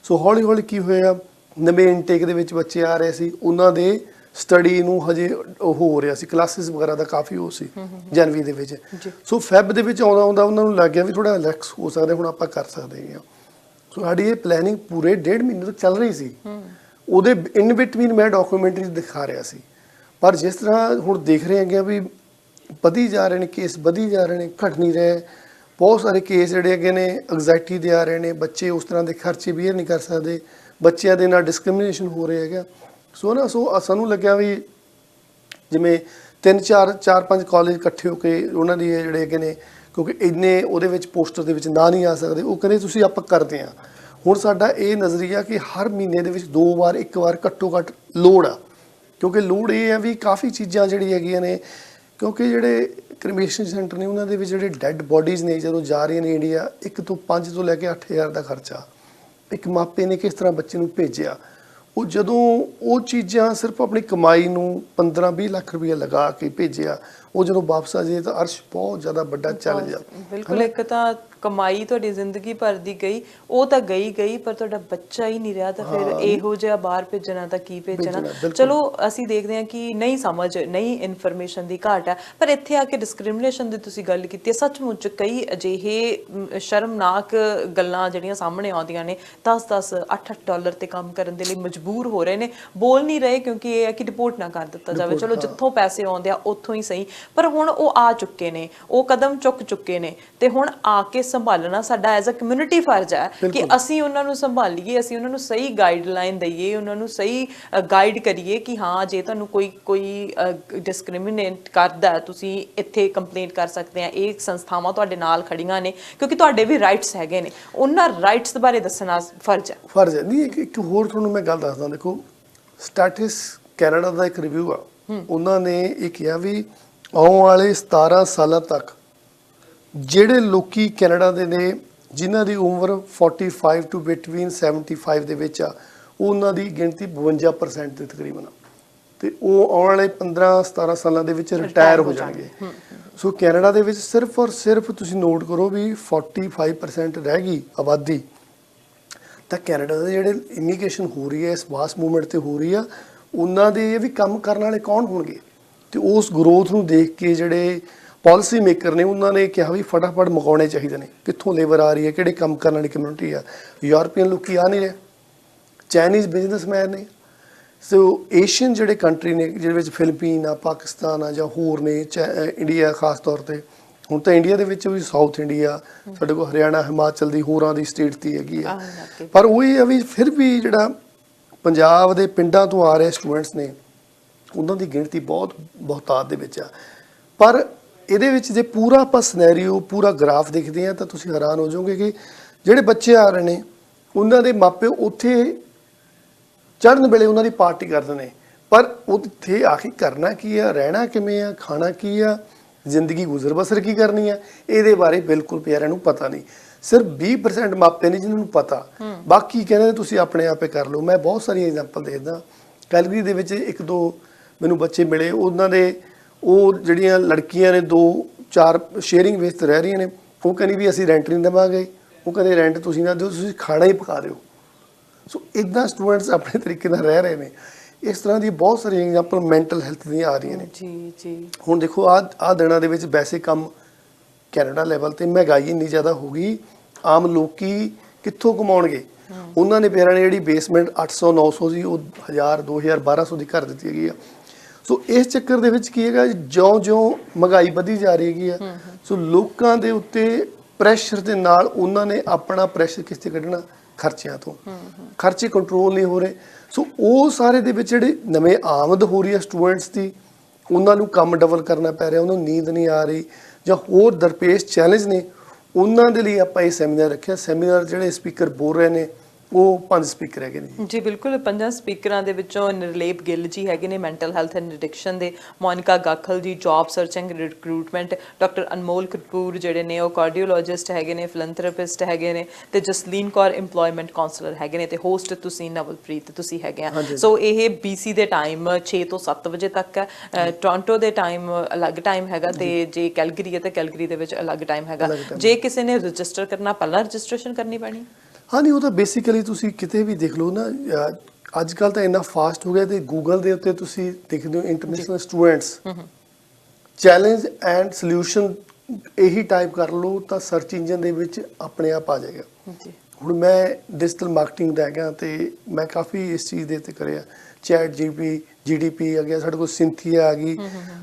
ਸੋ ਹੌਲੀ ਹੌਲੀ ਕੀ ਹੋਇਆ, ਨਵੇਂ ਇਨਟੇਕ ਦੇ ਵਿੱਚ ਬੱਚੇ ਆ ਰਹੇ ਸੀ, ਉਹਨਾਂ ਦੇ ਸਟੱਡੀ ਨੂੰ ਹਜੇ ਉਹ ਹੋ ਰਿਹਾ ਸੀ, ਕਲਾਸਿਸ ਵਗੈਰਾ ਦਾ ਕਾਫੀ ਉਹ ਸੀ ਜਨਵਰੀ ਦੇ ਵਿੱਚ। ਸੋ ਫੈਬ ਦੇ ਵਿੱਚ ਆਉਂਦਾ ਉਹਨਾਂ ਨੂੰ ਲੱਗ ਗਿਆ ਵੀ ਥੋੜਾ ਰਿਲੈਕਸ ਹੋ ਸਕਦਾ, ਹੁਣ ਆਪਾਂ ਕਰ ਸਕਦੇ ਹਾਂ। ਸੋ ਸਾਡੀ ਇਹ ਪਲੈਨਿੰਗ ਪੂਰੇ 1.5 ਮਹੀਨੇ ਤੋਂ ਚੱਲ ਰਹੀ ਸੀ। ਉਹਦੇ ਇਨ ਬਿਟਵੀਨ ਮੈਂ ਡਾਕੂਮੈਂਟਰੀ ਦਿਖਾ ਰਿਹਾ ਸੀ, ਪਰ ਜਿਸ ਤਰ੍ਹਾਂ ਹੁਣ ਦੇਖ ਰਹੇ ਹੈਗੇ ਵੀ ਵਧੀ ਜਾ ਰਹੇ ਨੇ ਕੇਸ, ਵਧੀ ਜਾ ਰਹੇ ਨੇ, ਘਟ ਨਹੀਂ ਰਹੇ। ਬਹੁਤ ਸਾਰੇ ਕੇਸ ਜਿਹੜੇ ਹੈਗੇ ਨੇ ਐਂਗਜ਼ਾਇਟੀ ਦੇ ਆ ਰਹੇ ਨੇ, ਬੱਚੇ ਉਸ ਤਰ੍ਹਾਂ ਦੇ ਖਰਚੇ ਬੀਅਰ ਨਹੀਂ ਕਰ ਸਕਦੇ, ਬੱਚਿਆਂ ਦੇ ਨਾਲ ਡਿਸਕ੍ਰਿਮੀਨੇਸ਼ਨ ਹੋ ਰਿਹਾ ਹੈਗਾ। ਸੋ ਸਾਨੂੰ ਲੱਗਿਆ ਵੀ ਜਿਵੇਂ 3-4-5 ਕਾਲਜ ਇਕੱਠੇ ਹੋ ਕੇ ਉਹਨਾਂ ਦੀ ਜਿਹੜੇ ਹੈਗੇ ਨੇ, ਕਿਉਂਕਿ ਇੰਨੇ ਉਹਦੇ ਵਿੱਚ ਪੋਸਟਰ ਦੇ ਵਿੱਚ ਨਾ ਨਹੀਂ ਆ ਸਕਦੇ, ਉਹ ਕਹਿੰਦੇ ਤੁਸੀਂ ਆਪਾਂ ਕਰਦੇ ਹਾਂ। ਹੁਣ ਸਾਡਾ ਇਹ ਨਜ਼ਰੀਆ ਕਿ ਹਰ ਮਹੀਨੇ ਦੇ ਵਿੱਚ 2 ਵਾਰ 1 ਵਾਰ ਘੱਟੋ ਘੱਟ ਲੋੜ ਆ, ਕਿਉਂਕਿ ਲੋੜ ਇਹ ਹੈ ਵੀ ਕਾफ़ੀ ਚੀਜ਼ਾਂ ਜਿਹੜੀਆਂ ਹੈਗੀਆਂ ਨੇ, ਕਿਉਂਕਿ ਜਿਹੜੇ ਕ੍ਰਿਮੇਸ਼ਨ ਸੈਂਟਰ ਨੇ ਉਹਨਾਂ ਦੇ ਵਿੱਚ ਜਿਹੜੇ ਡੈੱਡ ਬੋਡੀਜ਼ ਨੇ ਜਦੋਂ ਜਾ ਰਹੀਆਂ ਨੇ ਇੰਡੀਆ, 1 ਤੋਂ 5 ਤੋਂ ਲੈ ਕੇ 8,000 ਦਾ ਖਰਚਾ। ਇੱਕ ਮਾਪੇ ਨੇ ਕਿਸ ਤਰ੍ਹਾਂ ਬੱਚੇ ਨੂੰ ਭੇਜਿਆ, ਉਹ ਜਦੋਂ ਉਹ ਚੀਜ਼ਾਂ ਸਿਰਫ ਆਪਣੀ ਕਮਾਈ ਨੂੰ 15-20 ਲੱਖ ਰੁਪਈਆ ਲਗਾ ਕੇ ਭੇਜਿਆ, ਉਹ ਜਦੋਂ ਵਾਪਸ ਆ ਜਾਏ ਤਾਂ ਅਰਸ਼ ਬਹੁਤ ਜ਼ਿਆਦਾ ਵੱਡਾ ਚੈਲੰਜ ਆ। ਬਿਲਕੁਲ, ਇੱਕ ਤਾਂ ਕਮਾਈ ਤੁਹਾਡੀ ਜ਼ਿੰਦਗੀ ਭਰ ਦੀ ਗਈ, ਉਹ ਤਾਂ ਗਈ, ਪਰ ਤੁਹਾਡਾ ਬੱਚਾ ਹੀ ਨਹੀਂ ਰਿਹਾ, ਤਾਂ ਫਿਰ ਇਹੋ ਜਿਹਾ ਬਾਹਰ ਭੇਜਣਾ ਤਾਂ ਕੀ ਭੇਜਣਾ। ਚਲੋ ਅਸੀਂ ਦੇਖਦੇ ਹਾਂ ਕਿ ਨਹੀਂ ਸਮਝ, ਨਹੀਂ ਇਨਫੋਰਮੇਸ਼ਨ ਦੀ ਘਾਟ ਹੈ, ਪਰ ਇੱਥੇ ਆ ਕੇ ਡਿਸਕ੍ਰਿਮੀਨੇਸ਼ਨ ਦੀ ਤੁਸੀਂ ਗੱਲ ਕੀਤੀ ਹੈ। ਸੱਚਮੁੱਚ ਕਈ ਅਜਿਹੇ ਸ਼ਰਮਨਾਕ ਗੱਲਾਂ ਜਿਹੜੀਆਂ ਸਾਹਮਣੇ ਆਉਂਦੀਆਂ ਨੇ, 10-10 $8-8 ਡਾਲਰ ਤੇ ਕੰਮ ਕਰਨ ਦੇ ਲਈ ਮਜਬੂਰ ਹੋ ਰਹੇ ਨੇ, ਬੋਲ ਨਹੀਂ ਰਹੇ ਕਿਉਂਕਿ ਇਹ ਹੈ ਕਿ ਰਿਪੋਰਟ ਨਾ ਕਰ ਦਿੱਤਾ ਜਾਵੇ। ਚਲੋ ਜਿੱਥੋਂ ਪੈਸੇ ਆਉਂਦੇ ਆ ਉੱਥੋਂ ਹੀ ਸਹੀ, ਪਰ ਹੁਣ ਉਹ ਆ ਚੁੱਕੇ ਨੇ, ਉਹ ਕਦਮ ਚੁੱਕ ਚੁੱਕੇ ਨੇ, ਤੇ ਹੁਣ ਆ ਕੇ ਸੰਭਾਲਣਾ ਸਾਡਾ ਐਜ਼ ਅ ਕਮਿਊਨਿਟੀ ਫਰਜ਼ ਹੈ ਕਿ ਅਸੀਂ ਉਹਨਾਂ ਨੂੰ ਸੰਭਾਲੀਏ, ਅਸੀਂ ਉਹਨਾਂ ਨੂੰ ਸਹੀ ਗਾਈਡਲਾਈਨ ਦਈਏ, ਉਹਨਾਂ ਨੂੰ ਸਹੀ ਗਾਈਡ ਕਰੀਏ ਕਿ ਹਾਂ ਜੇ ਤੁਹਾਨੂੰ ਕੋਈ ਡਿਸਕ੍ਰਿਮੀਨੇਟ ਕਰਦਾ, ਤੁਸੀਂ ਇੱਥੇ ਕੰਪਲੇਂਟ ਕਰ ਸਕਦੇ ਆ, ਇਹ ਸੰਸਥਾਵਾਂ ਤੁਹਾਡੇ ਨਾਲ ਖੜੀਆਂ ਨੇ, ਕਿਉਂਕਿ ਤੁਹਾਡੇ ਵੀ ਰਾਈਟਸ ਹੈਗੇ ਨੇ, ਉਹਨਾਂ ਰਾਈਟਸ ਬਾਰੇ ਦੱਸਣਾ ਫਰਜ਼ ਹੈ। ਨਹੀਂ, ਇੱਕ ਹੋਰ ਤੁਹਾਨੂੰ ਮੈਂ ਗੱਲ ਦੱਸਦਾ। ਦੇਖੋ, ਸਟੈਟਿਸ ਕੈਨੇਡਾ ਦਾ ਇੱਕ ਰਿਵਿਊ ਆ, ਉਹਨਾਂ ਨੇ ਇਹ ਕਿਹਾ ਵੀ ਆਉਣ ਵਾਲੇ 17 ਸਾਲਾਂ ਤੱਕ ਜਿਹੜੇ ਲੋਕੀ ਕੈਨੇਡਾ ਦੇ ਨੇ ਜਿਨ੍ਹਾਂ ਦੀ ਉਮਰ 45 to between 75 ਦੇ ਵਿੱਚ ਆ, ਉਹਨਾਂ ਦੀ ਗਿਣਤੀ 52% ਦੇ ਤਕਰੀਬਨ, ਤੇ ਉਹ ਆਉਣ ਵਾਲੇ 15-17 ਸਾਲਾਂ ਦੇ ਵਿੱਚ ਰਿਟਾਇਰ ਹੋ ਜਾਣਗੇ। ਸੋ ਕੈਨੇਡਾ ਦੇ ਵਿੱਚ ਸਿਰਫ ਔਰ ਸਿਰਫ ਤੁਸੀਂ ਨੋਟ ਕਰੋ ਵੀ 45% ਰਹਿ ਗਈ ਆਬਾਦੀ, ਤਾਂ ਕੈਨੇਡਾ ਦੇ ਜਿਹੜੇ ਇਮੀਗ੍ਰੇਸ਼ਨ ਹੋ ਰਹੀ ਹੈ, ਇਸ ਵਾਸ ਮੂਵਮੈਂਟ ਤੇ ਹੋ ਰਹੀ ਆ, ਉਹਨਾਂ ਦੇ ਇਹ ਵੀ ਕੰਮ ਕਰਨ ਵਾਲੇ ਕੌਣ ਹੋਣਗੇ। ਤੇ ਉਸ ਗਰੋਥ ਨੂੰ ਦੇਖ ਕੇ ਜਿਹੜੇ ਪਾਲਿਸੀ ਮੇਕਰ ਨੇ ਉਹਨਾਂ ਨੇ ਕਿਹਾ ਵੀ ਫਟਾਫਟ ਮੁਕਾਉਣੇ ਚਾਹੀਦੇ ਨੇ। ਕਿੱਥੋਂ ਲੇਬਰ ਆ ਰਹੀ ਹੈ, ਕਿਹੜੇ ਕੰਮ ਕਰਨ ਵਾਲੀ ਕਮਿਊਨਿਟੀ ਆ, ਯੂਰਪੀਅਨ ਲੋਕੀ ਆ ਨਹੀਂ ਰਹੇ, ਚਾਈਨੀਜ਼ ਬਿਜ਼ਨਸਮੈਨ ਨੇ। ਸੋ ਏਸ਼ੀਅਨ ਜਿਹੜੇ ਕੰਟਰੀ ਨੇ ਜਿਹਦੇ ਵਿੱਚ ਫਿਲੀਪੀਨ ਆ, ਪਾਕਿਸਤਾਨ ਆ, ਜਾਂ ਹੋਰ ਨੇ, ਇੰਡੀਆ ਖਾਸ ਤੌਰ ਤੇ, ਹੁਣ ਤਾਂ ਇੰਡੀਆ ਦੇ ਵਿੱਚ ਵੀ ਸਾਊਥ ਇੰਡੀਆ, ਸਾਡੇ ਕੋਲ ਹਰਿਆਣਾ, ਹਿਮਾਚਲ ਦੀ, ਹੋਰਾਂ ਦੀ ਸਟੇਟ ਦੀ ਹੈਗੀ ਆ, ਪਰ ਉਹ ਇਹ ਆ ਵੀ ਫਿਰ ਵੀ ਜਿਹੜਾ ਪੰਜਾਬ ਦੇ ਪਿੰਡਾਂ ਤੋਂ ਆ ਰਹੇ ਸਟੂਡੈਂਟਸ ਨੇ ਉਹਨਾਂ ਦੀ ਗਿਣਤੀ ਬਹੁਤ ਬਹੁਤਾਤ ਦੇ ਵਿੱਚ ਆ। ਪਰ ਇਹਦੇ ਵਿੱਚ ਜੇ ਪੂਰਾ ਆਪਾਂ ਸਿਨੈਰੀਓ, ਪੂਰਾ ਗ੍ਰਾਫ ਦੇਖਦੇ ਹਾਂ ਤਾਂ ਤੁਸੀਂ ਹੈਰਾਨ ਹੋ ਜਾਓਗੇ ਕਿ ਜਿਹੜੇ ਬੱਚੇ ਆ ਰਹੇ ਨੇ ਉਹਨਾਂ ਦੇ ਮਾਪੇ ਉੱਥੇ ਚੜ੍ਹਨ ਵੇਲੇ ਉਹਨਾਂ ਦੀ ਪਾਰਟੀ ਕਰਦੇ ਨੇ, ਪਰ ਉੱਥੇ ਆ ਕੇ ਕਰਨਾ ਕੀ ਆ, ਰਹਿਣਾ ਕਿਵੇਂ ਆ, ਖਾਣਾ ਕੀ ਆ, ਜ਼ਿੰਦਗੀ ਗੁਜ਼ਰ ਬਸਰ ਕੀ ਕਰਨੀ ਆ, ਇਹਦੇ ਬਾਰੇ ਬਿਲਕੁਲ ਪਿਆਰਿਆਂ ਨੂੰ ਪਤਾ ਨਹੀਂ। ਸਿਰਫ 20% ਮਾਪੇ ਨੇ ਜਿਹਨਾਂ ਨੂੰ ਪਤਾ, ਬਾਕੀ ਕਹਿੰਦੇ ਤੁਸੀਂ ਆਪਣੇ ਆਪੇ ਕਰ ਲਓ। ਮੈਂ ਬਹੁਤ ਸਾਰੀਆਂ ਐਗਜ਼ਾਮਪਲ ਦੇਖਦਾ, ਕੈਲਗਰੀ ਦੇ ਵਿੱਚ 1-2 ਮੈਨੂੰ ਬੱਚੇ ਮਿਲੇ, ਉਹਨਾਂ ਦੇ ਉਹ ਜਿਹੜੀਆਂ ਲੜਕੀਆਂ ਨੇ 2-4 ਸ਼ੇਅਰਿੰਗ ਵਿੱਚ ਰਹਿ ਰਹੀਆਂ ਨੇ, ਉਹ ਕਹਿੰਦੀ ਵੀ ਅਸੀਂ ਰੈਂਟ ਨਹੀਂ ਦੇਵਾਂਗੇ, ਉਹ ਕਹਿੰਦੇ ਰੈਂਟ ਤੁਸੀਂ ਨਾ ਦਿਓ, ਤੁਸੀਂ ਖਾਣਾ ਹੀ ਪਕਾ ਦਿਓ। ਸੋ ਇੱਦਾਂ ਸਟੂਡੈਂਟਸ ਆਪਣੇ ਤਰੀਕੇ ਨਾਲ ਰਹਿ ਰਹੇ ਨੇ। ਇਸ ਤਰ੍ਹਾਂ ਦੀ ਬਹੁਤ ਸਾਰੀਆਂ ਐਗਜ਼ਾਮਪਲ ਮੈਂਟਲ ਹੈਲਥ ਦੀਆਂ ਆ ਰਹੀਆਂ ਨੇ। ਹੁਣ ਦੇਖੋ ਆਹ ਦਿਨਾਂ ਦੇ ਵਿੱਚ ਵੈਸੇ ਕੰਮ ਕੈਨੇਡਾ ਲੈਵਲ ਤੇ ਮਹਿੰਗਾਈ ਇੰਨੀ ਜ਼ਿਆਦਾ ਹੋ ਗਈ, ਆਮ ਲੋਕੀ ਕਿੱਥੋਂ ਕਮਾਉਣਗੇ। ਉਹਨਾਂ ਨੇ ਪੇਰਾਂ ਨੇ ਜਿਹੜੀ ਬੇਸਮੈਂਟ 800-900 ਸੀ ਉਹ 1000, 2000, 1200 ਦੀ ਕਰ ਦਿੱਤੀ ਹੈਗੀ ਆ। ਸੋ ਇਸ ਚੱਕਰ ਦੇ ਵਿੱਚ ਕੀ ਹੈਗਾ, ਜਿਉਂ-ਜਿਉਂ ਮਹਿੰਗਾਈ ਵਧੀ ਜਾ ਰਹੀ ਹੈਗੀ ਆ, ਸੋ ਲੋਕਾਂ ਦੇ ਉੱਤੇ ਪ੍ਰੈਸ਼ਰ ਦੇ ਨਾਲ ਉਹਨਾਂ ਨੇ ਆਪਣਾ ਪ੍ਰੈਸ਼ਰ ਕਿਸ ਤੇ ਕੱਢਣਾ, ਖਰਚਿਆਂ ਤੋਂ। ਖਰਚੇ ਕੰਟਰੋਲ ਨਹੀਂ ਹੋ ਰਹੇ। ਸੋ ਉਹ ਸਾਰੇ ਦੇ ਵਿੱਚ ਜਿਹੜੇ ਨਵੇਂ ਆਮਦ ਹੋ ਰਹੀ ਹੈ ਸਟੂਡੈਂਟਸ ਦੀ, ਉਹਨਾਂ ਨੂੰ ਕੰਮ ਡਬਲ ਕਰਨਾ ਪੈ ਰਿਹਾ, ਉਹਨਾਂ ਨੂੰ ਨੀਂਦ ਨਹੀਂ ਆ ਰਹੀ, ਜਾਂ ਹੋਰ ਦਰਪੇਸ਼ ਚੈਲੰਜ ਨੇ, ਉਹਨਾਂ ਦੇ ਲਈ ਆਪਾਂ ਇਹ ਸੈਮੀਨਾਰ ਰੱਖਿਆ। ਸੈਮੀਨਾਰ ਜਿਹੜੇ ਸਪੀਕਰ ਬੋਲ ਰਹੇ ਨੇ ਉਹ 5 ਸਪੀਕਰ ਹੈਗੇ ਨੇ ਜੀ ਬਿਲਕੁਲ, 5 ਸਪੀਕਰਾਂ ਦੇ ਵਿੱਚੋਂ ਨਿਰਲੇਪ ਗਿੱਲ ਜੀ ਹੈਗੇ ਨੇ ਮੈਂਟਲ ਹੈਲਥ ਐਂਡ ਐਡਿਕਸ਼ਨ ਦੇ, ਮੋਨਿਕਾ ਗਾਖਲ ਜੀ ਜੌਬ ਸਰਚਿੰਗ ਰਿਕਰੂਟਮੈਂਟ, ਡਾਕਟਰ ਅਨਮੋਲ ਕਪੂਰ ਜਿਹੜੇ ਨੇ ਉਹ ਕਾਰਡੀਓਲੋਜਿਸਟ ਹੈਗੇ ਨੇ, ਫਿਲੈਂਥਰੋਪਿਸਟ ਹੈਗੇ ਨੇ, ਤੇ ਜਸਲੀਨ ਕੌਰ ਇੰਪਲੋਇਮੈਂਟ ਕਾਉਂਸਲਰ ਹੈਗੇ ਨੇ, ਤੇ ਹੋਸਟ ਤੁਸੀਂ ਨਵਲਪ੍ਰੀਤ ਤੁਸੀਂ ਹੈਗੇ ਆ। ਸੋ ਇਹ BC ਦੇ ਟਾਈਮ 6 ਤੋਂ 7 ਵਜੇ ਤੱਕ ਹੈ, ਟੋਰਾਂਟੋ ਦੇ ਟਾਈਮ ਅਲੱਗ ਟਾਈਮ ਹੈਗਾ, ਤੇ ਜੇ ਕੈਲਗਰੀ ਹੈ ਤਾਂ ਕੈਲਗਰੀ ਦੇ ਵਿੱਚ ਅਲੱਗ ਟਾਈਮ ਹੈਗਾ। ਜੇ ਕਿਸੇ ਨੇ ਰਜਿਸਟਰ ਕਰਨਾ ਪਹਿਲਾਂ ਰਜਿਸਟ੍ਰੇਸ਼ਨ ਕਰਨੀ ਪੈਣੀ? ਹਾਂ ਨਹੀਂ, ਉਹ ਤਾਂ ਬੇਸਿਕਲੀ ਤੁਸੀਂ ਕਿਤੇ ਵੀ ਦੇਖ ਲਓ ਨਾ, ਅੱਜ ਕੱਲ੍ਹ ਤਾਂ ਇੰਨਾ ਫਾਸਟ ਹੋ ਗਿਆ, ਤੇ ਗੂਗਲ ਦੇ ਉੱਤੇ ਤੁਸੀਂ ਦੇਖਦੇ ਹੋ international students challenge and solution ਇਹੀ ਟਾਈਪ ਕਰ ਲਓ ਤਾਂ ਸਰਚ ਇੰਜਨ ਦੇ ਵਿੱਚ ਆਪਣੇ ਆਪ ਆ ਜਾਏਗਾ। ਹੁਣ ਮੈਂ ਡਿਜੀਟਲ ਮਾਰਕੀਟਿੰਗ ਦਾ ਹੈਗਾ, ਤੇ ਮੈਂ ਕਾਫੀ ਇਸ ਚੀਜ਼ ਦੇ ਉੱਤੇ ਕਰਿਆ, ਚੈਟ GDP ਆ ਗਿਆ, ਸਾਡੇ ਕੋਲ ਸਿੰਥੀਆ ਆ ਗਈ,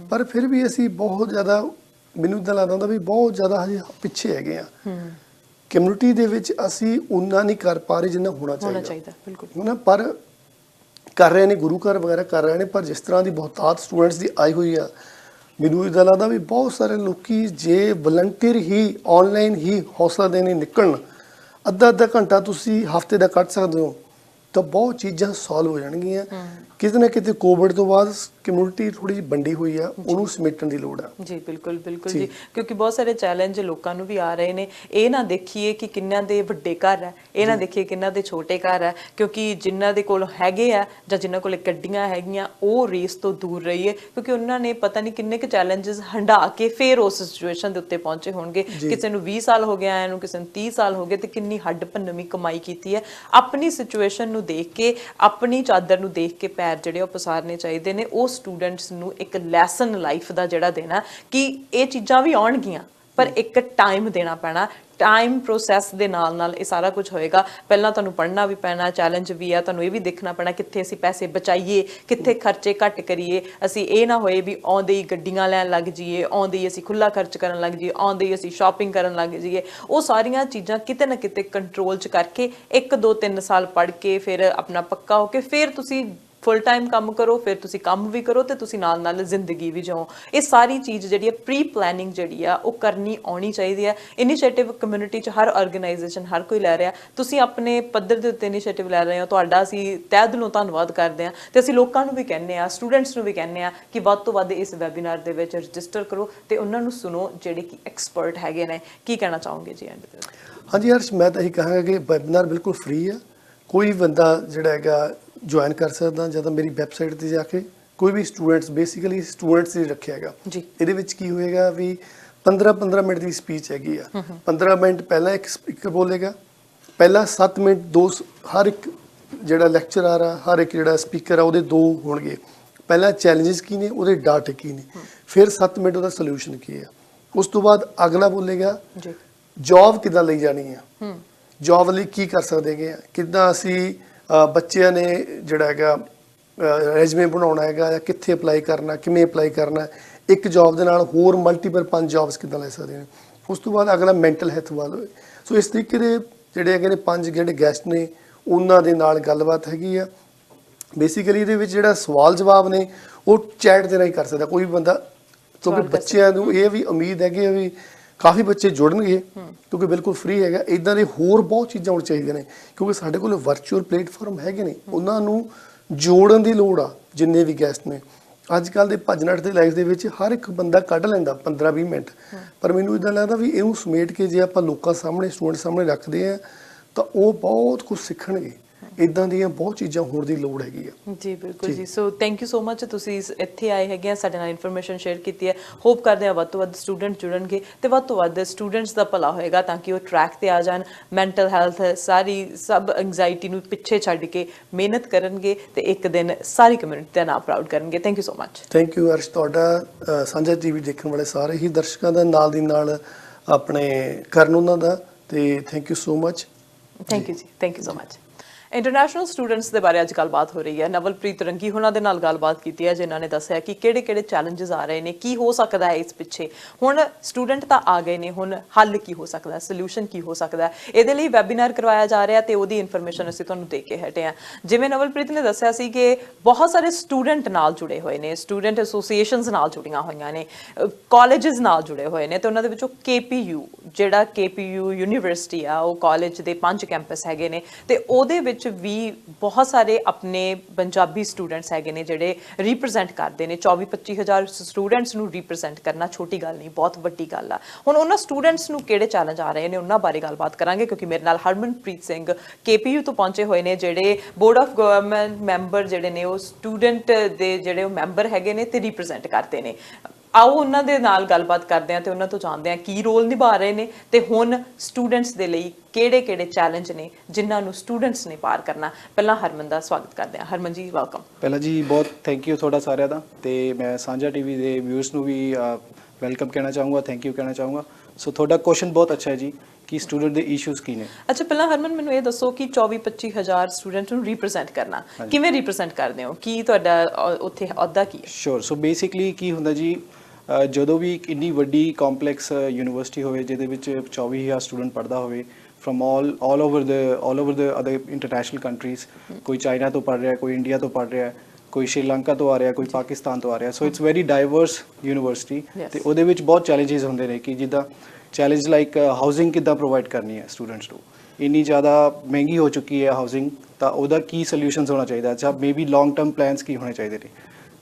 ਪਰ ਫਿਰ ਵੀ ਅਸੀਂ ਬਹੁਤ ਜ਼ਿਆਦਾ, ਮੈਨੂੰ ਤਾਂ ਲੱਗਦਾ ਹੁੰਦਾ ਵੀ ਬਹੁਤ ਜ਼ਿਆਦਾ ਹਜੇ ਪਿੱਛੇ ਹੈਗੇ ਆ। ਕਮਿਊਨਿਟੀ ਦੇ ਵਿੱਚ ਅਸੀਂ ਉਨਾ ਨਹੀਂ ਕਰ ਪਾ ਰਹੇ ਜਿੰਨਾ ਹੋਣਾ ਚਾਹੀਦਾ ਬਿਲਕੁਲ ਨਾ, ਪਰ ਕਰ ਰਹੇ ਨੇ, ਗੁਰੂ ਘਰ ਵਗੈਰਾ ਕਰ ਰਹੇ ਨੇ, ਪਰ ਜਿਸ ਤਰ੍ਹਾਂ ਦੀ ਬਹੁਤਾਤ ਸਟੂਡੈਂਟਸ ਦੀ ਆਈ ਹੋਈ ਆ, ਮੈਨੂੰ ਇੱਦਾਂ ਲੱਗਦਾ ਵੀ ਬਹੁਤ ਸਾਰੇ ਲੋਕੀ ਜੇ ਵਲੰਟੀਅਰ ਹੀ ਆਨਲਾਈਨ ਹੀ ਹੌਸਲਾ ਦੇਣੇ ਨਿਕਲਣ, ਅੱਧਾ ਘੰਟਾ ਤੁਸੀਂ ਹਫਤੇ ਦਾ ਕੱਢ ਸਕਦੇ ਹੋ, ਤਾਂ ਬਹੁਤ ਚੀਜ਼ਾਂ ਸੋਲਵ ਹੋ ਜਾਣਗੀਆਂ। ਕਿਤੇ ਨਾ ਕਿਤੇ ਕੋਵਿਡ ਤੋਂ ਬਾਅਦ ਕਮਿਊਨਿਟੀ ਥੋੜੀ ਜਿਹੀ ਵੰਡੀ ਹੋਈ ਆ, ਉਹਨੂੰ ਸਮੇਟਣ ਦੀ ਲੋੜ ਆ। ਜੀ ਬਿਲਕੁਲ ਜੀ, ਕਿਉਂਕਿ ਬਹੁਤ ਸਾਰੇ ਚੈਲੰਜ ਲੋਕਾਂ ਨੂੰ ਵੀ ਆ ਰਹੇ ਨੇ। ਇਹ ਨਾ ਦੇਖੀਏ ਕਿ ਕਿੰਨਾਂ ਦੇ ਵੱਡੇ ਘਰ ਹੈ, ਇਹ ਨਾ ਦੇਖੀਏ ਕਿੰਨਾਂ ਦੇ ਛੋਟੇ ਘਰ ਹੈ, ਕਿਉਂਕਿ ਜਿਨ੍ਹਾਂ ਦੇ ਕੋਲ ਹੈਗੇ ਆ ਜਾਂ ਜਿਨ੍ਹਾਂ ਕੋਲ ਗੱਡੀਆਂ ਹੈਗੀਆਂ, ਉਹ ਰੇਸ ਤੋਂ ਦੂਰ ਰਹੀਏ, ਕਿਉਂਕਿ ਉਹਨਾਂ ਨੇ ਪਤਾ ਨਹੀਂ ਕਿੰਨੇ ਕੁ ਚੈਲੰਜਸ ਹੰਢਾ ਕੇ ਫਿਰ ਉਸ ਸਿਚੁਏਸ਼ਨ ਦੇ ਉੱਤੇ ਪਹੁੰਚੇ ਹੋਣਗੇ। ਕਿਸੇ ਨੂੰ 20 ਸਾਲ ਹੋ ਗਿਆ, ਇਹਨੂੰ ਕਿਸੇ ਨੂੰ 30 ਸਾਲ ਹੋ ਗਏ, ਤੇ ਕਿੰਨੀ ਹੱਡ ਭੰਨਵੀਂ ਕਮਾਈ ਕੀਤੀ ਹੈ। ਆਪਣੀ ਸਿਚੁਏਸ਼ਨ ਨੂੰ ਦੇਖ ਕੇ, ਆਪਣੀ ਚਾਦਰ ਨੂੰ ਦੇਖ ਕੇ ਪੈਰ ਜਿਹੜੇ ਉਹ ਪਸਾਰਨੇ ਚਾਹੀਦੇ ਨੇ। ਉਹ ਸਟੂਡੈਂਟਸ ਨੂੰ ਇੱਕ ਲੈਸਨ ਲਾਈਫ ਦਾ ਜਿਹੜਾ ਦੇਣਾ ਕਿ ਇਹ ਚੀਜ਼ਾਂ ਵੀ ਆਉਣਗੀਆਂ, ਪਰ ਇੱਕ ਟਾਈਮ ਦੇਣਾ ਪੈਣਾ। ਟਾਈਮ ਪ੍ਰੋਸੈਸ ਦੇ ਨਾਲ ਇਹ ਸਾਰਾ ਕੁਝ ਹੋਏਗਾ। ਪਹਿਲਾਂ ਤੁਹਾਨੂੰ ਪੜ੍ਹਨਾ ਵੀ ਪੈਣਾ, ਚੈਲੰਜ ਵੀ ਆ, ਤੁਹਾਨੂੰ ਇਹ ਵੀ ਦੇਖਣਾ ਪੈਣਾ ਕਿੱਥੇ ਅਸੀਂ ਪੈਸੇ ਬਚਾਈਏ, ਕਿੱਥੇ ਖਰਚੇ ਘੱਟ ਕਰੀਏ। ਅਸੀਂ ਇਹ ਨਾ ਹੋਏ ਵੀ ਆਉਂਦੇ ਹੀ ਗੱਡੀਆਂ ਲੈਣ ਲੱਗ ਜਾਈਏ, ਆਉਂਦੇ ਹੀ ਅਸੀਂ ਖੁੱਲਾ ਖਰਚ ਕਰਨ ਲੱਗ ਜਾਈਏ, ਆਉਂਦੇ ਹੀ ਅਸੀਂ ਸ਼ਾਪਿੰਗ ਕਰਨ ਲੱਗ ਜਾਈਏ। ਉਹ ਸਾਰੀਆਂ ਚੀਜ਼ਾਂ ਕਿਤੇ ਨਾ ਕਿਤੇ ਕੰਟਰੋਲ 'ਚ ਕਰਕੇ 1 2 3 ਸਾਲ ਪੜ੍ਹ ਕੇ ਫਿਰ ਆਪਣਾ ਪੱਕਾ ਹੋ ਕੇ ਫਿਰ ਤੁਸੀਂ ਫੁੱਲ ਟਾਈਮ ਕੰਮ ਕਰੋ, ਫਿਰ ਤੁਸੀਂ ਕੰਮ ਵੀ ਕਰੋ ਤੇ ਤੁਸੀਂ ਨਾਲ ਜ਼ਿੰਦਗੀ ਵੀ ਜਿਓ। ਇਹ ਸਾਰੀ ਚੀਜ਼ ਜਿਹੜੀ ਹੈ ਪ੍ਰੀ ਪਲੈਨਿੰਗ ਜਿਹੜੀ ਆ ਉਹ ਕਰਨੀ ਆਉਣੀ ਚਾਹੀਦੀ ਹੈ। ਇਨੀਸ਼ੀਏਟਿਵ ਕਮਿਊਨਿਟੀ 'ਚ ਹਰ ਆਰਗੇਨਾਈਜੇਸ਼ਨ ਹਰ ਕੋਈ ਲੈ ਰਿਹਾ, ਤੁਸੀਂ ਆਪਣੇ ਪੱਧਰ ਦੇ ਉੱਤੇ ਇਨੀਸ਼ੀਏਟਿਵ ਲੈ ਰਹੇ ਹੋ, ਤੁਹਾਡਾ ਅਸੀਂ ਤਹਿ ਦਿਲੋਂ ਧੰਨਵਾਦ ਕਰਦੇ ਹਾਂ। ਤੇ ਅਸੀਂ ਲੋਕਾਂ ਨੂੰ ਵੀ ਕਹਿੰਦੇ ਆ, ਸਟੂਡੈਂਟਸ ਨੂੰ ਵੀ ਕਹਿੰਦੇ ਆ ਕਿ ਵੱਧ ਤੋਂ ਵੱਧ ਇਸ ਵੈਬੀਨਾਰ ਦੇ ਵਿੱਚ ਰਜਿਸਟਰ ਕਰੋ ਤੇ ਉਹਨਾਂ ਨੂੰ ਸੁਣੋ ਜਿਹੜੇ ਕਿ ਐਕਸਪਰਟ ਹੈਗੇ ਨੇ। ਕੀ ਕਹਿਣਾ ਚਾਹੋਗੇ ਜੀ ਐਂਡ ਤੇ? ਹਾਂਜੀ ਹਰਸ਼, ਮੈਂ ਤਾਂ ਇਹ ਕਹਾਂਗਾ ਕਿ ਵੈਬੀਨਾਰ ਬਿਲਕੁਲ ਫ੍ਰੀ ਆ, ਕੋਈ ਬੰਦਾ ਜਿਹੜਾ ਹੈਗਾ ਜੁਆਇਨ ਕਰ ਸਕਦਾ, ਜਾਂ ਤਾਂ ਮੇਰੀ ਵੈਬਸਾਈਟ ਤੇ ਜਾ ਕੇ ਕੋਈ ਵੀ ਸਟੂਡੈਂਟਸ, ਬੇਸਿਕਲੀ ਸਟੂਡੈਂਟਸ ਹੀ ਰੱਖਿਆ ਹੈਗਾ ਜੀ। ਇਹਦੇ ਵਿੱਚ ਕੀ ਹੋਏਗਾ ਵੀ 15 ਮਿੰਟ ਦੀ ਸਪੀਚ ਹੈਗੀ ਆ, 15 ਮਿੰਟ ਪਹਿਲਾਂ ਇੱਕ ਸਪੀਕਰ ਬੋਲੇਗਾ, ਪਹਿਲਾਂ 7 ਮਿੰਟ ਦੋ, ਹਰ ਇੱਕ ਜਿਹੜਾ ਲੈਕਚਰਰ ਆ, ਹਰ ਇੱਕ ਜਿਹੜਾ ਸਪੀਕਰ ਆ ਉਹਦੇ 2 ਹੋਣਗੇ। ਪਹਿਲਾਂ ਚੈਲੰਜਸ ਕੀ ਨੇ, ਉਹਦੇ ਡਾਟੇ ਕੀ ਨੇ, ਫਿਰ 7 ਮਿੰਟ ਉਹਦਾ ਸੋਲੂਸ਼ਨ ਕੀ ਆ। ਉਸ ਤੋਂ ਬਾਅਦ ਅਗਲਾ ਬੋਲੇਗਾ ਜੌਬ ਕਿੱਦਾਂ ਲਈ ਜਾਣੀ ਆ, ਜੌਬ ਲਈ ਕੀ ਕਰ ਸਕਦੇ ਹੈਗੇ, ਕਿੱਦਾਂ ਅਸੀਂ ਬੱਚਿਆਂ ਨੇ ਜਿਹੜਾ ਹੈਗਾ ਰੈਜ਼ੂਮੇ ਬਣਾਉਣਾ ਹੈਗਾ, ਜਾਂ ਕਿੱਥੇ ਅਪਲਾਈ ਕਰਨਾ, ਕਿਵੇਂ ਅਪਲਾਈ ਕਰਨਾ, ਇੱਕ ਜੌਬ ਦੇ ਨਾਲ ਹੋਰ ਮਲਟੀਪਲ 5 ਜੌਬਸ ਕਿੱਦਾਂ ਲੈ ਸਕਦੇ ਨੇ। ਉਸ ਤੋਂ ਬਾਅਦ ਅਗਲਾ ਮੈਂਟਲ ਹੈਲਥ ਵੱਲ। ਸੋ ਇਸ ਤਰੀਕੇ ਦੇ ਜਿਹੜੇ ਹੈਗੇ ਨੇ 5 ਜਿਹੜੇ ਗੈਸਟ ਨੇ, ਉਹਨਾਂ ਦੇ ਨਾਲ ਗੱਲਬਾਤ ਹੈਗੀ ਆ। ਬੇਸਿਕਲੀ ਇਹਦੇ ਵਿੱਚ ਜਿਹੜਾ ਸਵਾਲ ਜਵਾਬ ਨੇ ਉਹ ਚੈਟ ਦੇ ਰਾਹੀਂ ਕਰ ਸਕਦਾ ਕੋਈ ਬੰਦਾ, ਕਿਉਂਕਿ ਬੱਚਿਆਂ ਨੂੰ ਇਹ ਵੀ ਉਮੀਦ ਹੈਗੀ ਆ ਵੀ ਕਾਫੀ ਬੱਚੇ ਜੁੜਨਗੇ, ਕਿਉਂਕਿ ਬਿਲਕੁਲ ਫ੍ਰੀ ਹੈਗਾ। ਇੱਦਾਂ ਦੇ ਹੋਰ ਬਹੁਤ ਚੀਜ਼ਾਂ ਹੋਣੀ ਚਾਹੀਦੀਆਂ ਨੇ, ਕਿਉਂਕਿ ਸਾਡੇ ਕੋਲ ਵਰਚੁਅਲ ਪਲੇਟਫਾਰਮ ਹੈਗੇ ਨੇ, ਉਹਨਾਂ ਨੂੰ ਜੋੜਨ ਦੀ ਲੋੜ ਆ। ਜਿੰਨੇ ਵੀ ਗੈਸਟ ਨੇ ਅੱਜ ਕੱਲ੍ਹ ਦੇ ਭੱਜ ਨੱਠ ਦੇ ਲਾਈਫ ਦੇ ਵਿੱਚ ਹਰ ਇੱਕ ਬੰਦਾ ਕੱਢ ਲੈਂਦਾ 15-20 ਮਿੰਟ, ਪਰ ਮੈਨੂੰ ਇੱਦਾਂ ਲੱਗਦਾ ਵੀ ਇਹਨੂੰ ਸਮੇਟ ਕੇ ਜੇ ਆਪਾਂ ਲੋਕਾਂ ਸਾਹਮਣੇ, ਸਟੂਡੈਂਟ ਸਾਹਮਣੇ ਰੱਖਦੇ ਆ ਤਾਂ ਉਹ ਬਹੁਤ ਕੁਝ ਸਿੱਖਣਗੇ। ਇਦਾਂ ਦੀਆਂ ਬਹੁਤ ਚੀਜ਼ਾਂ ਹੋਣ ਦੀ ਲੋੜ ਹੈਗੀ ਆ। ਜੀ ਬਿਲਕੁਲ ਜੀ। So thank you so much, ਤੁਸੀਂ ਇੱਥੇ ਆਏ ਹੈਗੇ ਆ, ਸਾਡੇ ਨਾਲ ਇਨਫੋਰਮੇਸ਼ਨ ਸ਼ੇਅਰ ਕੀਤੀ ਹੈ। ਹੋਪ ਕਰਦੇ ਹਾਂ ਵੱਧ ਤੋਂ ਵੱਧ ਸਟੂਡੈਂਟ ਜੁੜਨਗੇ ਤੇ ਵੱਧ ਤੋਂ ਵੱਧ ਸਟੂਡੈਂਟਸ ਦਾ ਭਲਾ ਹੋਏਗਾ, ਤਾਂ ਕਿ ਉਹ ਟਰੈਕ ਤੇ ਆ ਜਾਣ, ਮੈਂਟਲ ਹੈਲਥ ਸਭ ਐਂਗਜ਼ਾਈਟੀ ਨੂੰ ਪਿੱਛੇ ਛੱਡ ਕੇ ਮਿਹਨਤ ਕਰਨਗੇ ਤੇ ਇੱਕ ਦਿਨ ਸਾਰੀ ਕਮਿਊਨਿਟੀ ਦਾ ਨਾਮ ਪ੍ਰਾਊਡ ਕਰਨਗੇ। Thank you so much. Thank you Arsh, ਤੁਹਾਡਾ ਸਾਂਝਾ ਟੀਵੀ ਦੇਖਣ ਵਾਲੇ ਸਾਰੇ ਹੀ ਦਰਸ਼ਕਾਂ ਦਾ ਨਾਲ ਦੀ ਨਾਲ ਆਪਣੇ ਕਰਨ ਉਹਨਾਂ ਦਾ, ਤੇ thank you so much. Thank you ਜੀ, thank you so much. International students ਦੇ ਬਾਰੇ ਅੱਜ ਗੱਲਬਾਤ ਹੋ ਰਹੀ ਹੈ। ਨਵਲਪ੍ਰੀਤ ਰੰਗੀ ਉਹਨਾਂ ਦੇ ਨਾਲ ਗੱਲਬਾਤ ਕੀਤੀ ਹੈ, ਜਿਨ੍ਹਾਂ ਨੇ ਦੱਸਿਆ ਕਿ ਕਿਹੜੇ-ਕਿਹੜੇ ਚੈਲੰਜਸ ਆ ਰਹੇ ਨੇ, ਕੀ ਹੋ ਸਕਦਾ ਹੈ ਇਸ ਪਿੱਛੇ। ਹੁਣ ਸਟੂਡੈਂਟ ਤਾਂ ਆ ਗਏ ਨੇ, ਹੁਣ ਹੱਲ ਕੀ ਹੋ ਸਕਦਾ, ਸੋਲੂਸ਼ਨ ਕੀ ਹੋ ਸਕਦਾ। ਇਹਦੇ ਲਈ ਵੈਬੀਨਾਰ ਕਰਵਾਇਆ ਜਾ ਰਿਹਾ ਤੇ ਉਹਦੀ ਇਨਫੋਰਮੇਸ਼ਨ ਅਸੀਂ ਤੁਹਾਨੂੰ ਦੇ ਕੇ ਹਟੇ ਹਾਂ। ਜਿਵੇਂ ਨਵਲਪ੍ਰੀਤ ਨੇ ਦੱਸਿਆ ਸੀ ਕਿ ਬਹੁਤ ਸਾਰੇ ਸਟੂਡੈਂਟ ਨਾਲ ਜੁੜੇ ਹੋਏ ਨੇ, ਸਟੂਡੈਂਟ ਐਸੋਸੀਏਸ਼ਨਸ ਨਾਲ ਜੁੜੀਆਂ ਹੋਈਆਂ ਨੇ, ਕਾਲਜਸ ਨਾਲ ਜੁੜੇ ਹੋਏ ਨੇ ਤੇ ਉਹਨਾਂ ਦੇ ਵਿੱਚੋਂ KPU, ਜਿਹੜਾ KPU ਯੂਨੀਵਰਸਿਟੀ ਆ, ਉਹ ਕਾਲਜ ਦੇ 5 ਕੈਂਪਸ ਹੈਗੇ ਨੇ ਤੇ ਉਹਦੇ ਵਿੱਚ ਵੀ ਬਹੁਤ ਸਾਰੇ ਆਪਣੇ ਪੰਜਾਬੀ ਸਟੂਡੈਂਟਸ ਹੈਗੇ ਨੇ ਜਿਹੜੇ ਰਿਪਰੈਜ਼ੈਂਟ ਕਰਦੇ ਨੇ। 24-25 ਹਜ਼ਾਰ ਸਟੂਡੈਂਟਸ ਨੂੰ ਰਿਪਰੈਜ਼ੈਂਟ ਕਰਨਾ ਛੋਟੀ ਗੱਲ ਨਹੀਂ, ਬਹੁਤ ਵੱਡੀ ਗੱਲ ਆ। ਹੁਣ ਉਹਨਾਂ ਸਟੂਡੈਂਟਸ ਨੂੰ ਕਿਹੜੇ ਚੈਲੰਜ ਆ ਰਹੇ ਨੇ, ਉਹਨਾਂ ਬਾਰੇ ਗੱਲਬਾਤ ਕਰਾਂਗੇ, ਕਿਉਂਕਿ ਮੇਰੇ ਨਾਲ ਹਰਮਨਪ੍ਰੀਤ ਸਿੰਘ KPU ਤੋਂ ਪਹੁੰਚੇ ਹੋਏ ਨੇ, ਜਿਹੜੇ ਬੋਰਡ ਆਫ ਗਵਰਨਮੈਂਟ ਮੈਂਬਰ ਜਿਹੜੇ ਨੇ ਉਹ ਸਟੂਡੈਂਟ ਦੇ ਜਿਹੜੇ ਉਹ ਮੈਂਬਰ ਹੈਗੇ ਨੇ ਤੇ ਰਿਪਰੈਜ਼ੈਂਟ ਕਰਦੇ ਨੇ। ਆਓ ਉਹਨਾਂ ਦੇ ਨਾਲ ਗੱਲਬਾਤ ਕਰਦੇ ਹਾਂ ਤੇ ਉਹਨਾਂ ਤੋਂ ਜਾਣਦੇ ਹਾਂ ਕੀ ਰੋਲ ਨਿਭਾ ਰਹੇ ਨੇ ਤੇ ਹੁਣ ਸਟੂਡੈਂਟਸ ਦੇ ਲਈ ਕਿਹੜੇ-ਕਿਹੜੇ ਚੈਲੰਜ ਨੇ ਜਿਨ੍ਹਾਂ ਨੂੰ ਸਟੂਡੈਂਟਸ ਨੇ ਪਾਰ ਕਰਨਾ। ਪਹਿਲਾਂ ਹਰਮਨ ਦਾ ਸਵਾਗਤ ਕਰਦੇ ਹਾਂ। ਹਰਮਨ ਜੀ, ਵੈਲਕਮ। ਪਹਿਲਾਂ ਜੀ ਬਹੁਤ ਥੈਂਕ ਯੂ ਤੁਹਾਡਾ ਸਾਰਿਆਂ ਦਾ, ਤੇ ਮੈਂ ਸਾਂਝਾ ਟੀਵੀ ਦੇ ਵਿਊਅਰਸ ਨੂੰ ਵੀ ਵੈਲਕਮ ਕਹਿਣਾ ਚਾਹੂੰਗਾ, ਥੈਂਕ ਯੂ ਕਹਿਣਾ ਚਾਹੂੰਗਾ। ਸੋ ਤੁਹਾਡਾ ਕੁਐਸਚਨ ਬਹੁਤ ਅੱਛਾ ਹੈ ਜੀ ਕਿ ਸਟੂਡੈਂਟ ਦੇ ਇਸ਼ੂਜ਼ ਕੀ ਨੇ। ਅੱਛਾ, ਪਹਿਲਾਂ ਹਰਮਨ ਮੈਨੂੰ ਇਹ ਦੱਸੋ ਕਿ 24-25 ਹਜ਼ਾਰ ਸਟੂਡੈਂਟ ਨੂੰ ਰਿਪਰੈਜ਼ੈਂਟ ਕਰਨਾ, ਕਿਵੇਂ ਰਿਪਰੈਜ਼ੈਂਟ ਕਰਦੇ ਹੋ, ਕੀ ਤੁਹਾਡਾ ਉੱਥੇ ਅਹੁਦਾ ਕੀ ਹੈ? ਸ਼ੋਰ। ਸੋ ਬੇਸਿਕਲੀ ਕੀ ਹੁੰਦਾ ਜੀ, ਜਦੋਂ ਵੀ ਇੱਕ ਇੰਨੀ ਵੱਡੀ ਕੰਪਲੈਕਸ ਯੂਨੀਵਰਸਿਟੀ ਹੋਵੇ ਜਿਹਦੇ ਵਿੱਚ 24,000 ਸਟੂਡੈਂਟ ਪੜ੍ਹਦਾ ਹੋਵੇ ਫਰਮ ਆਲ ਓਵਰ ਦ ਅਦਰ ਇੰਟਰਨੈਸ਼ਨਲ ਕੰਟਰੀਜ਼, ਕੋਈ ਚਾਈਨਾ ਤੋਂ ਪੜ੍ਹ ਰਿਹਾ, ਕੋਈ ਇੰਡੀਆ ਤੋਂ ਪੜ੍ਹ ਰਿਹਾ, ਕੋਈ ਸ਼੍ਰੀਲੰਕਾ ਤੋਂ ਆ ਰਿਹਾ, ਕੋਈ ਪਾਕਿਸਤਾਨ ਤੋਂ ਆ ਰਿਹਾ। So it's very diverse university ਤੇ ਉਹਦੇ ਵਿੱਚ ਬਹੁਤ ਚੈਲੰਜਸ ਹੁੰਦੇ ਨੇ ਕਿ ਜਿੱਦਾਂ ਚੈਲੰਜ ਲਾਈਕ ਹਾਊਸਿੰਗ ਕਿੱਦਾਂ ਪ੍ਰੋਵਾਈਡ ਕਰਨੀ ਹੈ ਸਟੂਡੈਂਟਸ ਨੂੰ। ਇੰਨੀ ਜ਼ਿਆਦਾ ਮਹਿੰਗੀ ਹੋ ਚੁੱਕੀ ਹੈ ਹਾਊਸਿੰਗ, ਤਾਂ ਉਹਦਾ ਕੀ ਸੋਲਿਊਸ਼ਨਸ ਹੋਣਾ ਚਾਹੀਦਾ। ਅੱਛਾ, ਮੇਬੀ ਲੌਂਗ ਟਰਮ ਪਲਾਨਸ ਕੀ ਹੋਣੇ ਚਾਹੀਦੇ ਨੇ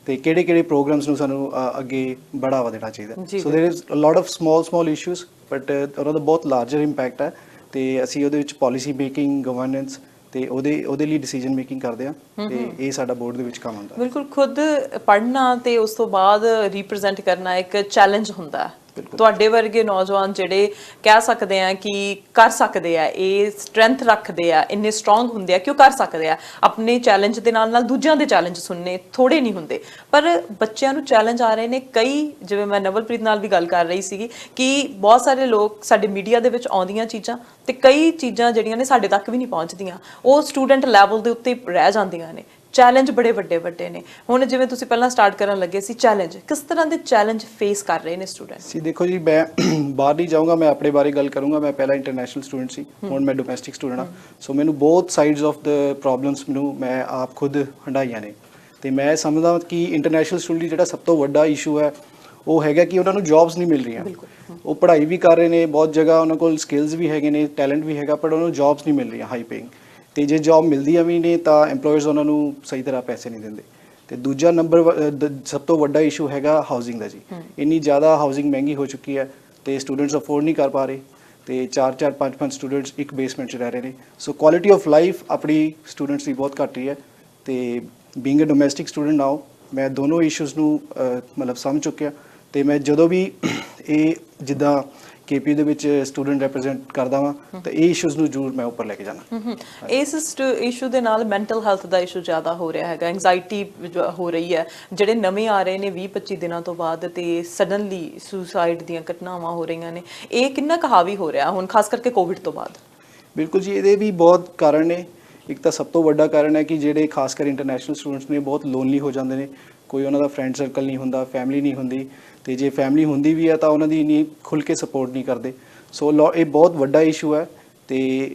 ਤੇ ਕਿਹੜੇ-ਕਿਹੜੇ ਪ੍ਰੋਗਰਾਮਸ ਨੂੰ ਸਾਨੂੰ ਅੱਗੇ ਬੜਾਵਾ ਦੇਣਾ ਚਾਹੀਦਾ। So there is a lot of small issues but ਉਹਨਾਂ ਦਾ ਬਹੁਤ ਲਾਰਜਰ ਇੰਪੈਕਟ ਹੈ ਤੇ ਅਸੀਂ ਉਹਦੇ ਵਿੱਚ ਪਾਲਿਸੀ ਮੇਕਿੰਗ, ਗਵਰਨੈਂਸ ਤੇ ਉਹਦੇ ਲਈ ਡਿਸੀਜਨ ਮੇਕਿੰਗ ਕਰਦੇ ਆ ਤੇ ਇਹ ਸਾਡਾ ਬੋਰਡ ਦੇ ਵਿੱਚ ਕੰਮ ਹੁੰਦਾ। ਬਿਲਕੁਲ, ਖੁਦ ਪੜ੍ਹਨਾ ਤੇ ਉਸ ਤੋਂ ਬਾਅਦ ਰਿਪਰੈਜ਼ੈਂਟ ਕਰਨਾ ਇੱਕ ਚੈਲੰਜ ਹੁੰਦਾ। ਤੁਹਾਡੇ ਵਰਗੇ ਨੌਜਵਾਨ ਜਿਹੜੇ ਕਹਿ ਸਕਦੇ ਆ ਕਿ ਕਰ ਸਕਦੇ ਆ, ਇਹ ਸਟਰੈਂਥ ਰੱਖਦੇ ਆ, ਇੰਨੇ ਸਟਰੋਂਗ ਹੁੰਦੇ ਆ ਕਿ ਉਹ ਕਰ ਸਕਦੇ ਆ। ਆਪਣੇ ਚੈਲੰਜ ਦੇ ਨਾਲ ਨਾਲ ਦੂਜਿਆਂ ਦੇ ਚੈਲੰਜ ਸੁਣਨੇ ਥੋੜੇ ਨਹੀਂ ਹੁੰਦੇ, ਪਰ ਬੱਚਿਆਂ ਨੂੰ ਚੈਲੰਜ ਆ ਰਹੇ ਨੇ ਕਈ। ਜਿਵੇਂ ਮੈਂ ਨਵਲਪ੍ਰੀਤ ਨਾਲ ਵੀ ਗੱਲ ਕਰ ਰਹੀ ਸੀਗੀ ਕਿ ਬਹੁਤ ਸਾਰੇ ਲੋਕ ਸਾਡੇ ਮੀਡੀਆ ਦੇ ਵਿੱਚ ਆਉਂਦੀਆਂ ਚੀਜ਼ਾਂ ਤੇ ਕਈ ਚੀਜ਼ਾਂ ਜਿਹੜੀਆਂ ਨੇ ਸਾਡੇ ਤੱਕ ਵੀ ਨਹੀਂ ਪਹੁੰਚਦੀਆਂ, ਉਹ ਸਟੂਡੈਂਟ ਲੈਵਲ ਦੇ ਉੱਤੇ ਰਹਿ ਜਾਂਦੀਆਂ ਨੇ। ਚੈਲੰਜ ਬੜੇ ਵੱਡੇ ਨੇ। ਹੁਣ ਜਿਵੇਂ ਤੁਸੀਂ ਪਹਿਲਾਂ ਸਟਾਰਟ ਕਰਨ ਲੱਗੇ ਸੀ, ਚੈਲੰਜ ਕਿਸ ਤਰ੍ਹਾਂ ਦੇ ਚੈਲੰਜ ਫੇਸ ਕਰ ਰਹੇ ਨੇ ਸਟੂਡੈਂਟ? ਸੀ ਦੇਖੋ ਜੀ, ਮੈਂ ਬਾਹਰ ਨਹੀਂ ਜਾਊਂਗਾ, ਮੈਂ ਆਪਣੇ ਬਾਰੇ ਗੱਲ ਕਰੂੰਗਾ। ਮੈਂ ਪਹਿਲਾਂ ਇੰਟਰਨੈਸ਼ਨਲ ਸਟੂਡੈਂਟ ਸੀ, ਹੁਣ ਮੈਂ ਡੋਮੈਸਟਿਕ ਸਟੂਡੈਂਟ ਹਾਂ। ਸੋ ਮੈਨੂੰ ਬੋਥ ਸਾਈਡਸ ਆਫ ਦ ਪ੍ਰੋਬਲਮਸ ਮੈਨੂੰ ਮੈਂ ਆਪ ਖੁਦ ਹੰਡਾਈਆਂ ਨੇ ਤੇ ਮੈਂ ਸਮਝਦਾ ਕਿ ਇੰਟਰਨੈਸ਼ਨਲ ਸਟੂਡੈਂਟ ਲਈ ਜਿਹੜਾ ਸਭ ਤੋਂ ਵੱਡਾ ਇਸ਼ੂ ਹੈ ਉਹ ਹੈਗਾ ਕਿ ਉਹਨਾਂ ਨੂੰ ਜੌਬਸ ਨਹੀਂ ਮਿਲ ਰਹੀਆਂ। ਉਹ ਪੜ੍ਹਾਈ ਵੀ ਕਰ ਰਹੇ ਨੇ, ਬਹੁਤ ਜਗ੍ਹਾ ਉਹਨਾਂ ਕੋਲ ਸਕਿੱਲਸ ਵੀ ਹੈਗੇ ਨੇ, ਟੈਲੈਂਟ ਵੀ ਹੈਗਾ, ਪਰ ਉਹਨਾਂ ਨੂੰ ਜੌਬਸ ਨਹੀਂ ਮਿਲ ਰਹੀਆਂ ਹਾਈ ਪੇਇੰਗ। ਤੇ ਜੇ ਜੌਬ ਮਿਲਦੀਆਂ ਵੀ ਨੇ ਤਾਂ EMPLOYERS ਉਹਨਾਂ ਨੂੰ ਸਹੀ ਤਰ੍ਹਾਂ ਪੈਸੇ ਨਹੀਂ ਦਿੰਦੇ। ਤੇ ਦੂਜਾ ਨੰਬਰ ਸਭ ਤੋਂ ਵੱਡਾ ਇਸ਼ੂ ਹੈਗਾ ਹਾਊਸਿੰਗ ਦਾ ਜੀ। ਇੰਨੀ ਜ਼ਿਆਦਾ ਹਾਊਸਿੰਗ ਮਹਿੰਗੀ ਹੋ ਚੁੱਕੀ ਹੈ ਤੇ ਸਟੂਡੈਂਟਸ ਅਫੋਰਡ ਨਹੀਂ ਕਰ ਪਾ ਰਹੇ ਤੇ 4-4 5-5 ਸਟੂਡੈਂਟਸ ਇੱਕ ਬੇਸਮੈਂਟ 'ਚ ਰਹਿ ਰਹੇ ਨੇ। ਸੋ ਕੁਆਲਿਟੀ ਆਫ ਲਾਈਫ ਆਪਣੀ ਸਟੂਡੈਂਟਸ ਦੀ ਬਹੁਤ ਘੱਟ ਰਹੀ ਹੈ ਤੇ ਬੀਇੰਗ ਅ ਡੋਮੈਸਟਿਕ ਸਟੂਡੈਂਟ ਨਾਓ ਮੈਂ ਦੋਨੋਂ ਇਸ਼ੂਜ਼ ਨੂੰ ਮਤਲਬ ਸਮਝ ਚੁੱਕਿਆ ਤੇ ਮੈਂ ਜਦੋਂ ਵੀ ਇਹ ਜਿੱਦਾਂ KPU ਦੇ ਵਿੱਚ ਸਟੂਡੈਂਟ ਰਿਪਰੈਜ਼ੈਂਟ ਕਰਦਾ ਵਾਂ ਤਾਂ ਇਹ ਇਸ਼ੂਜ਼ ਨੂੰ ਜ਼ਰੂਰ ਮੈਂ ਉੱਪਰ ਲੈ ਕੇ ਜਾਣਾ। ਇਸ ਇਸ਼ੂ ਦੇ ਨਾਲ ਮੈਂਟਲ ਹੈਲਥ ਦਾ ਇਸ਼ੂ ਜ਼ਿਆਦਾ ਹੋ ਰਿਹਾ ਹੈਗਾ, ਐਂਗਜ਼ਾਈਟੀ ਹੋ ਰਹੀ ਹੈ। ਜਿਹੜੇ ਨਵੇਂ ਆ ਰਹੇ ਨੇ 20-25 ਦਿਨਾਂ ਤੋਂ ਬਾਅਦ ਤੇ ਸਡਨਲੀ ਸੁਸਾਈਡ ਦੀਆਂ ਘਟਨਾਵਾਂ ਹੋ ਰਹੀਆਂ ਨੇ, ਇਹ ਕਿੰਨਾ ਕੁ ਹਾਵੀ ਹੋ ਰਿਹਾ ਹੁਣ, ਖਾਸ ਕਰਕੇ ਕੋਵਿਡ ਤੋਂ ਬਾਅਦ? ਬਿਲਕੁਲ ਜੀ, ਇਹਦੇ ਵੀ ਬਹੁਤ ਕਾਰਨ ਨੇ। ਇੱਕ ਤਾਂ ਸਭ ਤੋਂ ਵੱਡਾ ਕਾਰਨ ਹੈ ਕਿ ਜਿਹੜੇ ਖਾਸ ਕਰ ਇੰਟਰਨੈਸ਼ਨਲ ਸਟੂਡੈਂਟਸ ਨੇ ਬਹੁਤ ਲੋਨਲੀ ਹੋ ਜਾਂਦੇ ਨੇ। ਕੋਈ ਉਹਨਾਂ ਦਾ ਫਰੈਂਡ ਸਰਕਲ ਨਹੀਂ ਹੁੰਦਾ, ਫੈਮਿਲੀ ਨਹੀਂ ਹੁੰਦੀ ਤੇ ਜੇ ਫੈਮਿਲੀ ਹੁੰਦੀ ਵੀ ਹੈ ਤਾਂ ਉਹਨਾਂ ਦੀ ਇੰਨੀ ਖੁੱਲ੍ਹ ਕੇ ਸਪੋਰਟ ਨਹੀਂ ਕਰਦੇ। ਸੋ ਇਹ ਬਹੁਤ ਵੱਡਾ ਇਸ਼ੂ ਹੈ ਤੇ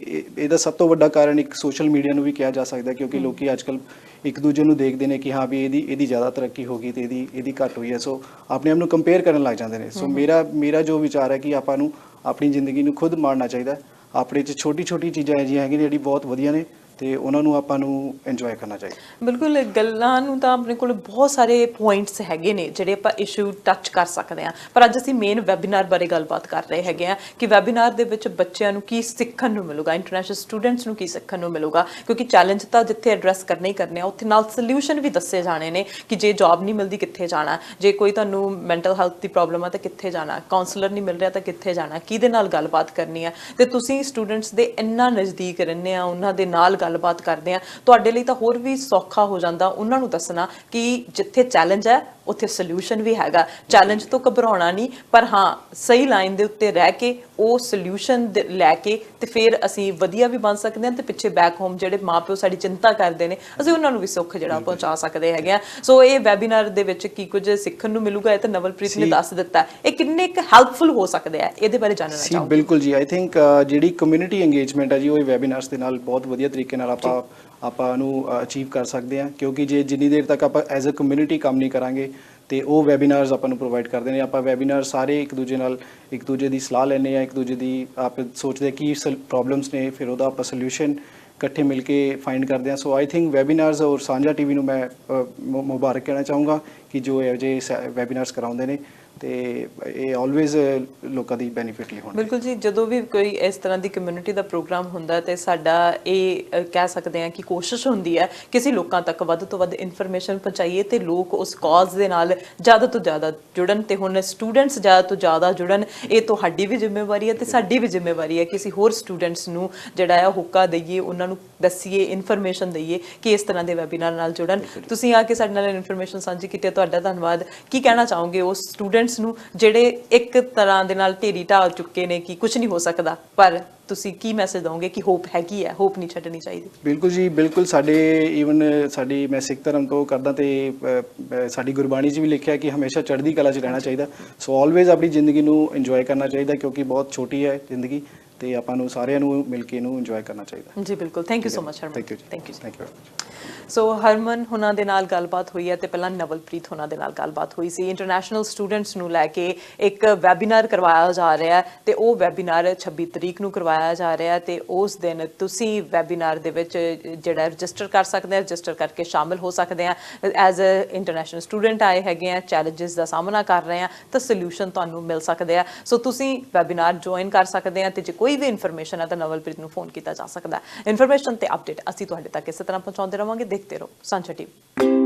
ਇਹਦਾ ਸਭ ਤੋਂ ਵੱਡਾ ਕਾਰਨ ਇੱਕ ਸੋਸ਼ਲ ਮੀਡੀਆ ਨੂੰ ਵੀ ਕਿਹਾ ਜਾ ਸਕਦਾ, ਕਿਉਂਕਿ ਲੋਕੀ ਅੱਜ ਕੱਲ੍ਹ ਇੱਕ ਦੂਜੇ ਨੂੰ ਦੇਖਦੇ ਨੇ ਕਿ ਹਾਂ ਵੀ ਇਹਦੀ ਜ਼ਿਆਦਾ ਤਰੱਕੀ ਹੋ ਗਈ ਤੇ ਇਹਦੀ ਘੱਟ ਹੋਈ ਹੈ। ਸੋ ਆਪਣੇ ਆਪ ਨੂੰ ਕੰਪੇਅਰ ਕਰਨ ਲੱਗ ਜਾਂਦੇ ਨੇ। ਸੋ ਮੇਰਾ ਜੋ ਵਿਚਾਰ ਹੈ ਕਿ ਆਪਾਂ ਨੂੰ ਆਪਣੀ ਜ਼ਿੰਦਗੀ ਨੂੰ ਖੁਦ ਮਾਣਨਾ ਚਾਹੀਦਾ। ਆਪਣੇ 'ਚ ਛੋਟੀ ਚੀਜ਼ਾਂ ਅਜਿਹੀਆਂ ਹੈਗੀਆਂ ਜਿਹੜੀ ਬਹੁਤ ਵਧੀਆ ਨੇ ਤੇ ਉਹਨਾਂ ਨੂੰ ਆਪਾਂ ਨੂੰ ਇੰਜੋਏ ਕਰਨਾ ਚਾਹੀਦਾ। ਬਿਲਕੁਲ, ਗੱਲਾਂ ਨੂੰ ਤਾਂ ਆਪਣੇ ਕੋਲ ਬਹੁਤ ਸਾਰੇ ਪੁਆਇੰਟਸ ਹੈਗੇ ਨੇ ਜਿਹੜੇ ਆਪਾਂ ਇਸ਼ੂ ਟੱਚ ਕਰ ਸਕਦੇ ਹਾਂ, ਪਰ ਅੱਜ ਅਸੀਂ ਮੇਨ ਵੈਬੀਨਾਰ ਬਾਰੇ ਗੱਲਬਾਤ ਕਰ ਰਹੇ ਹੈਗੇ ਆ ਕਿ ਵੈਬੀਨਾਰ ਦੇ ਵਿੱਚ ਬੱਚਿਆਂ ਨੂੰ ਕੀ ਸਿੱਖਣ ਨੂੰ ਮਿਲੂਗਾ, ਇੰਟਰਨੈਸ਼ਨਲ ਸਟੂਡੈਂਟਸ ਨੂੰ ਕੀ ਸਿੱਖਣ ਨੂੰ ਮਿਲੂਗਾ। ਕਿਉਂਕਿ ਚੈਲੰਜ ਤਾਂ ਜਿੱਥੇ ਐਡਰੈਸ ਕਰਨੇ ਹੀ ਕਰਨੇ ਆ, ਉੱਥੇ ਨਾਲ ਸੋਲਿਊਸ਼ਨ ਵੀ ਦੱਸੇ ਜਾਣੇ ਨੇ ਕਿ ਜੇ ਜੌਬ ਨਹੀਂ ਮਿਲਦੀ ਕਿੱਥੇ ਜਾਣਾ, ਜੇ ਕੋਈ ਤੁਹਾਨੂੰ ਮੈਂਟਲ ਹੈਲਥ ਦੀ ਪ੍ਰੋਬਲਮ ਆ ਤਾਂ ਕਿੱਥੇ ਜਾਣਾ, ਕਾਉਂਸਲਰ ਨਹੀਂ ਮਿਲ ਰਿਹਾ ਤਾਂ ਕਿੱਥੇ ਜਾਣਾ, ਕਿਹਦੇ ਨਾਲ ਗੱਲਬਾਤ ਕਰਨੀ ਆ। ਤੇ ਤੁਸੀਂ ਸਟੂਡੈਂਟਸ ਦੇ ਇੰਨਾ ਨਜ਼ਦੀਕ ਰਹਿੰਦੇ ਆ, ਉਹਨਾਂ ਦੇ ਨਾਲ ਗੱਲਬਾਤ ਕਰਦੇ ਆ, ਤੁਹਾਡੇ ਲਈ ਤਾਂ ਹੋਰ ਵੀ ਸੌਖਾ ਹੋ ਜਾਂਦਾ ਉਹਨਾਂ ਨੂੰ ਦੱਸਣਾ ਕਿ ਜਿੱਥੇ ਚੈਲੰਜ ਹੈ ਉੱਥੇ ਸੋਲਿਊਸ਼ਨ ਵੀ ਹੈਗਾ। ਚੈਲੰਜ ਤੋਂ ਘਬਰਾਉਣਾ ਨਹੀਂ, ਪਰ ਹਾਂ ਸਹੀ ਲਾਈਨ ਦੇ ਉੱਤੇ ਰਹਿ ਕੇ ਉਹ ਸੋਲੂਸ਼ਨ ਲੈ ਕੇ ਤੇ ਫਿਰ ਅਸੀਂ ਵਧੀਆ ਵੀ ਬਣ ਸਕਦੇ ਹਾਂ ਤੇ ਪਿੱਛੇ ਬੈਕ ਹੋਮ ਜਿਹੜੇ ਮਾਪਿਓ ਸਾਡੀ ਚਿੰਤਾ ਕਰਦੇ ਨੇ ਅਸੀਂ ਉਹਨਾਂ ਨੂੰ ਵੀ ਸੁੱਖ ਜਿਹੜਾ ਪਹੁੰਚਾ ਸਕਦੇ ਹੈਗੇ ਆ। ਸੋ ਇਹ ਵੈਬੀਨਾਰ ਦੇ ਵਿੱਚ ਕੀ ਕੁਝ ਸਿੱਖਣ ਨੂੰ ਮਿਲੂਗਾ ਇਹ ਤਾਂ ਨਵਲਪ੍ਰੀਤ ਨੇ ਦੱਸ ਦਿੱਤਾ, ਇਹ ਕਿੰਨੇ ਕੁ ਹੈਲਪਫੁਲ ਹੋ ਸਕਦੇ ਆ ਇਹਦੇ ਬਾਰੇ ਜਾਣਨਾ ਸੀ। ਚਾਹੁੰਦੇ। ਬਿਲਕੁਲ ਜੀ, ਆਈ ਥਿੰਕ ਜਿਹੜੀ ਕਮਿਊਨਿਟੀ ਇੰਗੇਜਮੈਂਟ ਹੈ ਜੀ ਉਹ ਵੈਬੀਨਾਰਸ ਦੇ ਨਾਲ ਬਹੁਤ ਵਧੀਆ ਤਰੀਕੇ ਨਾਲ ਆਪਾਂ ਨੂੰ ਅਚੀਵ ਕਰ ਸਕਦੇ ਹਾਂ, ਕਿਉਂਕਿ ਜੇ ਜਿੰਨੀ ਦੇਰ ਤੱਕ ਆਪਾਂ ਐਜ਼ ਅ ਕਮਿਊਨਿਟੀ ਕੰਮ ਨਹੀਂ ਕਰਾਂਗੇ ਤੇ ਉਹ ਵੈਬੀਨਾਰਸ ਆਪਾਂ ਨੂੰ ਪ੍ਰੋਵਾਈਡ ਕਰਦੇ ਨੇ। ਆਪਾਂ ਵੈਬੀਨਾਰ ਸਾਰੇ ਇੱਕ ਦੂਜੇ ਦੀ ਸਲਾਹ ਲੈਂਦੇ ਆ, ਇੱਕ ਦੂਜੇ ਦੀ ਆਪ ਸੋਚਦੇ ਕੀ ਪ੍ਰੋਬਲਮਸ ਨੇ, ਫਿਰ ਉਹਦਾ ਆਪਾਂ ਸੋਲੂਸ਼ਨ ਇਕੱਠੇ ਮਿਲ ਕੇ ਫਾਈਂਡ ਕਰਦੇ ਹਾਂ। ਸੋ ਆਈ ਥਿੰਕ ਵੈਬੀਨਾਰਸ ਔਰ ਸਾਂਝਾ ਟੀਵੀ ਨੂੰ ਮੈਂ ਮੁਬਾਰਕ ਕਹਿਣਾ ਚਾਹੂੰਗਾ ਕਿ ਜੋ ਇਹੋ ਜਿਹੇ ਵੈਬੀਨਾਰਸ ਕਰਾਉਂਦੇ ਨੇ ਤੇ ਇਹ ਆਲਵੇਜ਼ ਲੋਕਾਂ ਦੀ ਬੈਨੀਫਿਟ ਲਈ ਹੋਣਾ। ਬਿਲਕੁਲ ਜੀ, ਜਦੋਂ ਵੀ ਕੋਈ ਇਸ ਤਰ੍ਹਾਂ ਦੀ ਕਮਿਊਨਿਟੀ ਦਾ ਪ੍ਰੋਗਰਾਮ ਹੁੰਦਾ ਤੇ ਸਾਡਾ ਇਹ ਕਹਿ ਸਕਦੇ ਹਾਂ ਕਿ ਕੋਸ਼ਿਸ਼ ਹੁੰਦੀ ਹੈ ਕਿ ਅਸੀਂ ਲੋਕਾਂ ਤੱਕ ਵੱਧ ਤੋਂ ਵੱਧ ਇਨਫੋਰਮੇਸ਼ਨ ਪਹੁੰਚਾਈਏ ਤੇ ਲੋਕ ਉਸ ਕਾਜ਼ ਦੇ ਨਾਲ ਜ਼ਿਆਦਾ ਤੋਂ ਜ਼ਿਆਦਾ ਜੁੜਨ ਤੇ ਹੁਣ ਸਟੂਡੈਂਟਸ ਜ਼ਿਆਦਾ ਤੋਂ ਜ਼ਿਆਦਾ ਜੁੜਨ। ਇਹ ਤੁਹਾਡੀ ਵੀ ਜ਼ਿੰਮੇਵਾਰੀ ਹੈ ਤੇ ਸਾਡੀ ਵੀ ਜ਼ਿੰਮੇਵਾਰੀ ਹੈ ਕਿ ਅਸੀਂ ਹੋਰ ਸਟੂਡੈਂਟਸ ਨੂੰ ਜਿਹੜਾ ਹੈ ਹੋਕਾ ਦਈਏ, ਉਹਨਾਂ ਨੂੰ ਦੱਸੀਏ, ਇਨਫੋਰਮੇਸ਼ਨ ਦਈਏ ਕਿ ਇਸ ਤਰ੍ਹਾਂ ਦੇ ਵੈਬੀਨਾਰ ਨਾਲ ਜੁੜਨ। ਤੁਸੀਂ ਆ ਕੇ ਸਾਡੇ ਨਾਲ ਇਨਫੋਰਮੇਸ਼ਨ ਸਾਂਝੀ ਕੀਤੀ, ਤੁਹਾਡਾ ਧੰਨਵਾਦ। ਕੀ ਕਹਿਣਾ ਚਾਹੋਗੇ ਉਸ ਸਟੂਡੈਂਟਸ ਨੂੰ ਜਿਹੜੇ ਇੱਕ ਤਰ੍ਹਾਂ ਦੇ ਨਾਲ ਢੇਰੀ ਢਾਹ ਚੁੱਕੇ ਨੇ ਕਿ ਕੁਝ ਨਹੀਂ ਹੋ ਸਕਦਾ, ਪਰ ਤੁਸੀਂ ਕੀ ਮੈਸੇਜ ਦੋਗੇ ਕਿ ਹੋਪ ਹੈਗੀ ਹੈ, ਹੋਪ ਨਹੀਂ ਛੱਡਣੀ ਚਾਹੀਦੀ? ਬਿਲਕੁਲ ਜੀ, ਬਿਲਕੁਲ। ਸਾਡੀ ਮੈਂ ਸਿੱਖ ਧਰਮ ਤੋਂ ਕਰਦਾ ਤੇ ਸਾਡੀ ਗੁਰਬਾਣੀ 'ਚ ਵੀ ਲਿਖਿਆ ਕਿ ਹਮੇਸ਼ਾ ਚੜ੍ਹਦੀ ਕਲਾ 'ਚ ਰਹਿਣਾ ਚਾਹੀਦਾ। ਸੋ ਆਲਵੇਜ਼ ਆਪਣੀ ਜ਼ਿੰਦਗੀ ਨੂੰ ਇੰਜੋਏ ਕਰਨਾ ਚਾਹੀਦਾ, ਕਿਉਂਕਿ ਬਹੁਤ ਛੋਟੀ ਹੈ ਜ਼ਿੰਦਗੀ ਤੇ ਆਪਾਂ ਨੂੰ ਸਾਰਿਆਂ ਨੂੰ ਮਿਲ ਕੇ ਇਹਨੂੰ ਇੰਜੋਏ ਕਰਨਾ ਚਾਹੀਦਾ। ਜੀ ਬਿਲਕੁਲ, thank you so much Harman. Thank you thank you. Thank you. So Harman ਹੁਣਾਂ ਦੇ ਨਾਲ ਗੱਲਬਾਤ ਹੋਈ ਹੈ ਤੇ ਪਹਿਲਾਂ ਨਵਲਪ੍ਰੀਤ ਹੁਣਾਂ ਦੇ ਨਾਲ ਗੱਲਬਾਤ ਹੋਈ ਸੀ। ਇੰਟਰਨੈਸ਼ਨਲ ਸਟੂਡੈਂਟਸ ਨੂੰ ਲੈ ਕੇ ਇੱਕ ਵੈਬੀਨਾਰ ਕਰਵਾਇਆ ਜਾ ਰਿਹਾ ਹੈ ਤੇ ਉਹ ਵੈਬੀਨਾਰ 26 ਤਰੀਕ ਨੂੰ ਕਰਵਾਇਆ ਜਾ ਰਿਹਾ ਹੈ ਤੇ ਉਸ ਦਿਨ ਤੁਸੀਂ ਵੈਬੀਨਾਰ ਦੇ ਵਿੱਚ ਜਿਹੜਾ ਰਜਿਸਟਰ ਕਰ ਸਕਦੇ ਆ, ਰਜਿਸਟਰ ਕਰਕੇ ਸ਼ਾਮਿਲ ਹੋ ਸਕਦੇ ਆ। ਐਜ਼ ਅ ਇੰਟਰਨੈਸ਼ਨਲ ਸਟੂਡੈਂਟ ਆਏ ਹੈਗੇ ਆ, ਚੈਲੰਜਸ ਦਾ ਸਾਹਮਣਾ ਕਰ ਰਹੇ ਆ ਤਾਂ ਸੋਲੂਸ਼ਨ ਤੁਹਾਨੂੰ ਮਿਲ ਸਕਦੇ ਆ। ਸੋ ਤੁਸੀਂ ਵੈਬੀਨਾਰ ਜੁਆਇਨ ਕਰ ਸਕਦੇ ਆ ਤੇ ਜੇ ਕੋਈ ਵੀ ਇਨਫੋਰਮੇਸ਼ਨ ਹੈ ਤਾਂ ਨਵਲਪ੍ਰੀਤ ਨੂੰ ਫੋਨ ਕੀਤਾ ਜਾ ਸਕਦਾ। ਇਨਫੋਰਮੇਸ਼ਨ ਤੇ ਅਪਡੇਟ ਅਸੀਂ ਤੁਹਾਡੇ ਤੱਕ ਇਸੇ ਤਰ੍ਹਾਂ ਪਹੁੰਚਾਉਂਦੇ ਰਵਾਂਗੇ। ਦੇਖਦੇ ਰਹੋ ਸਾਂਝਾ ਟੀਵੀ।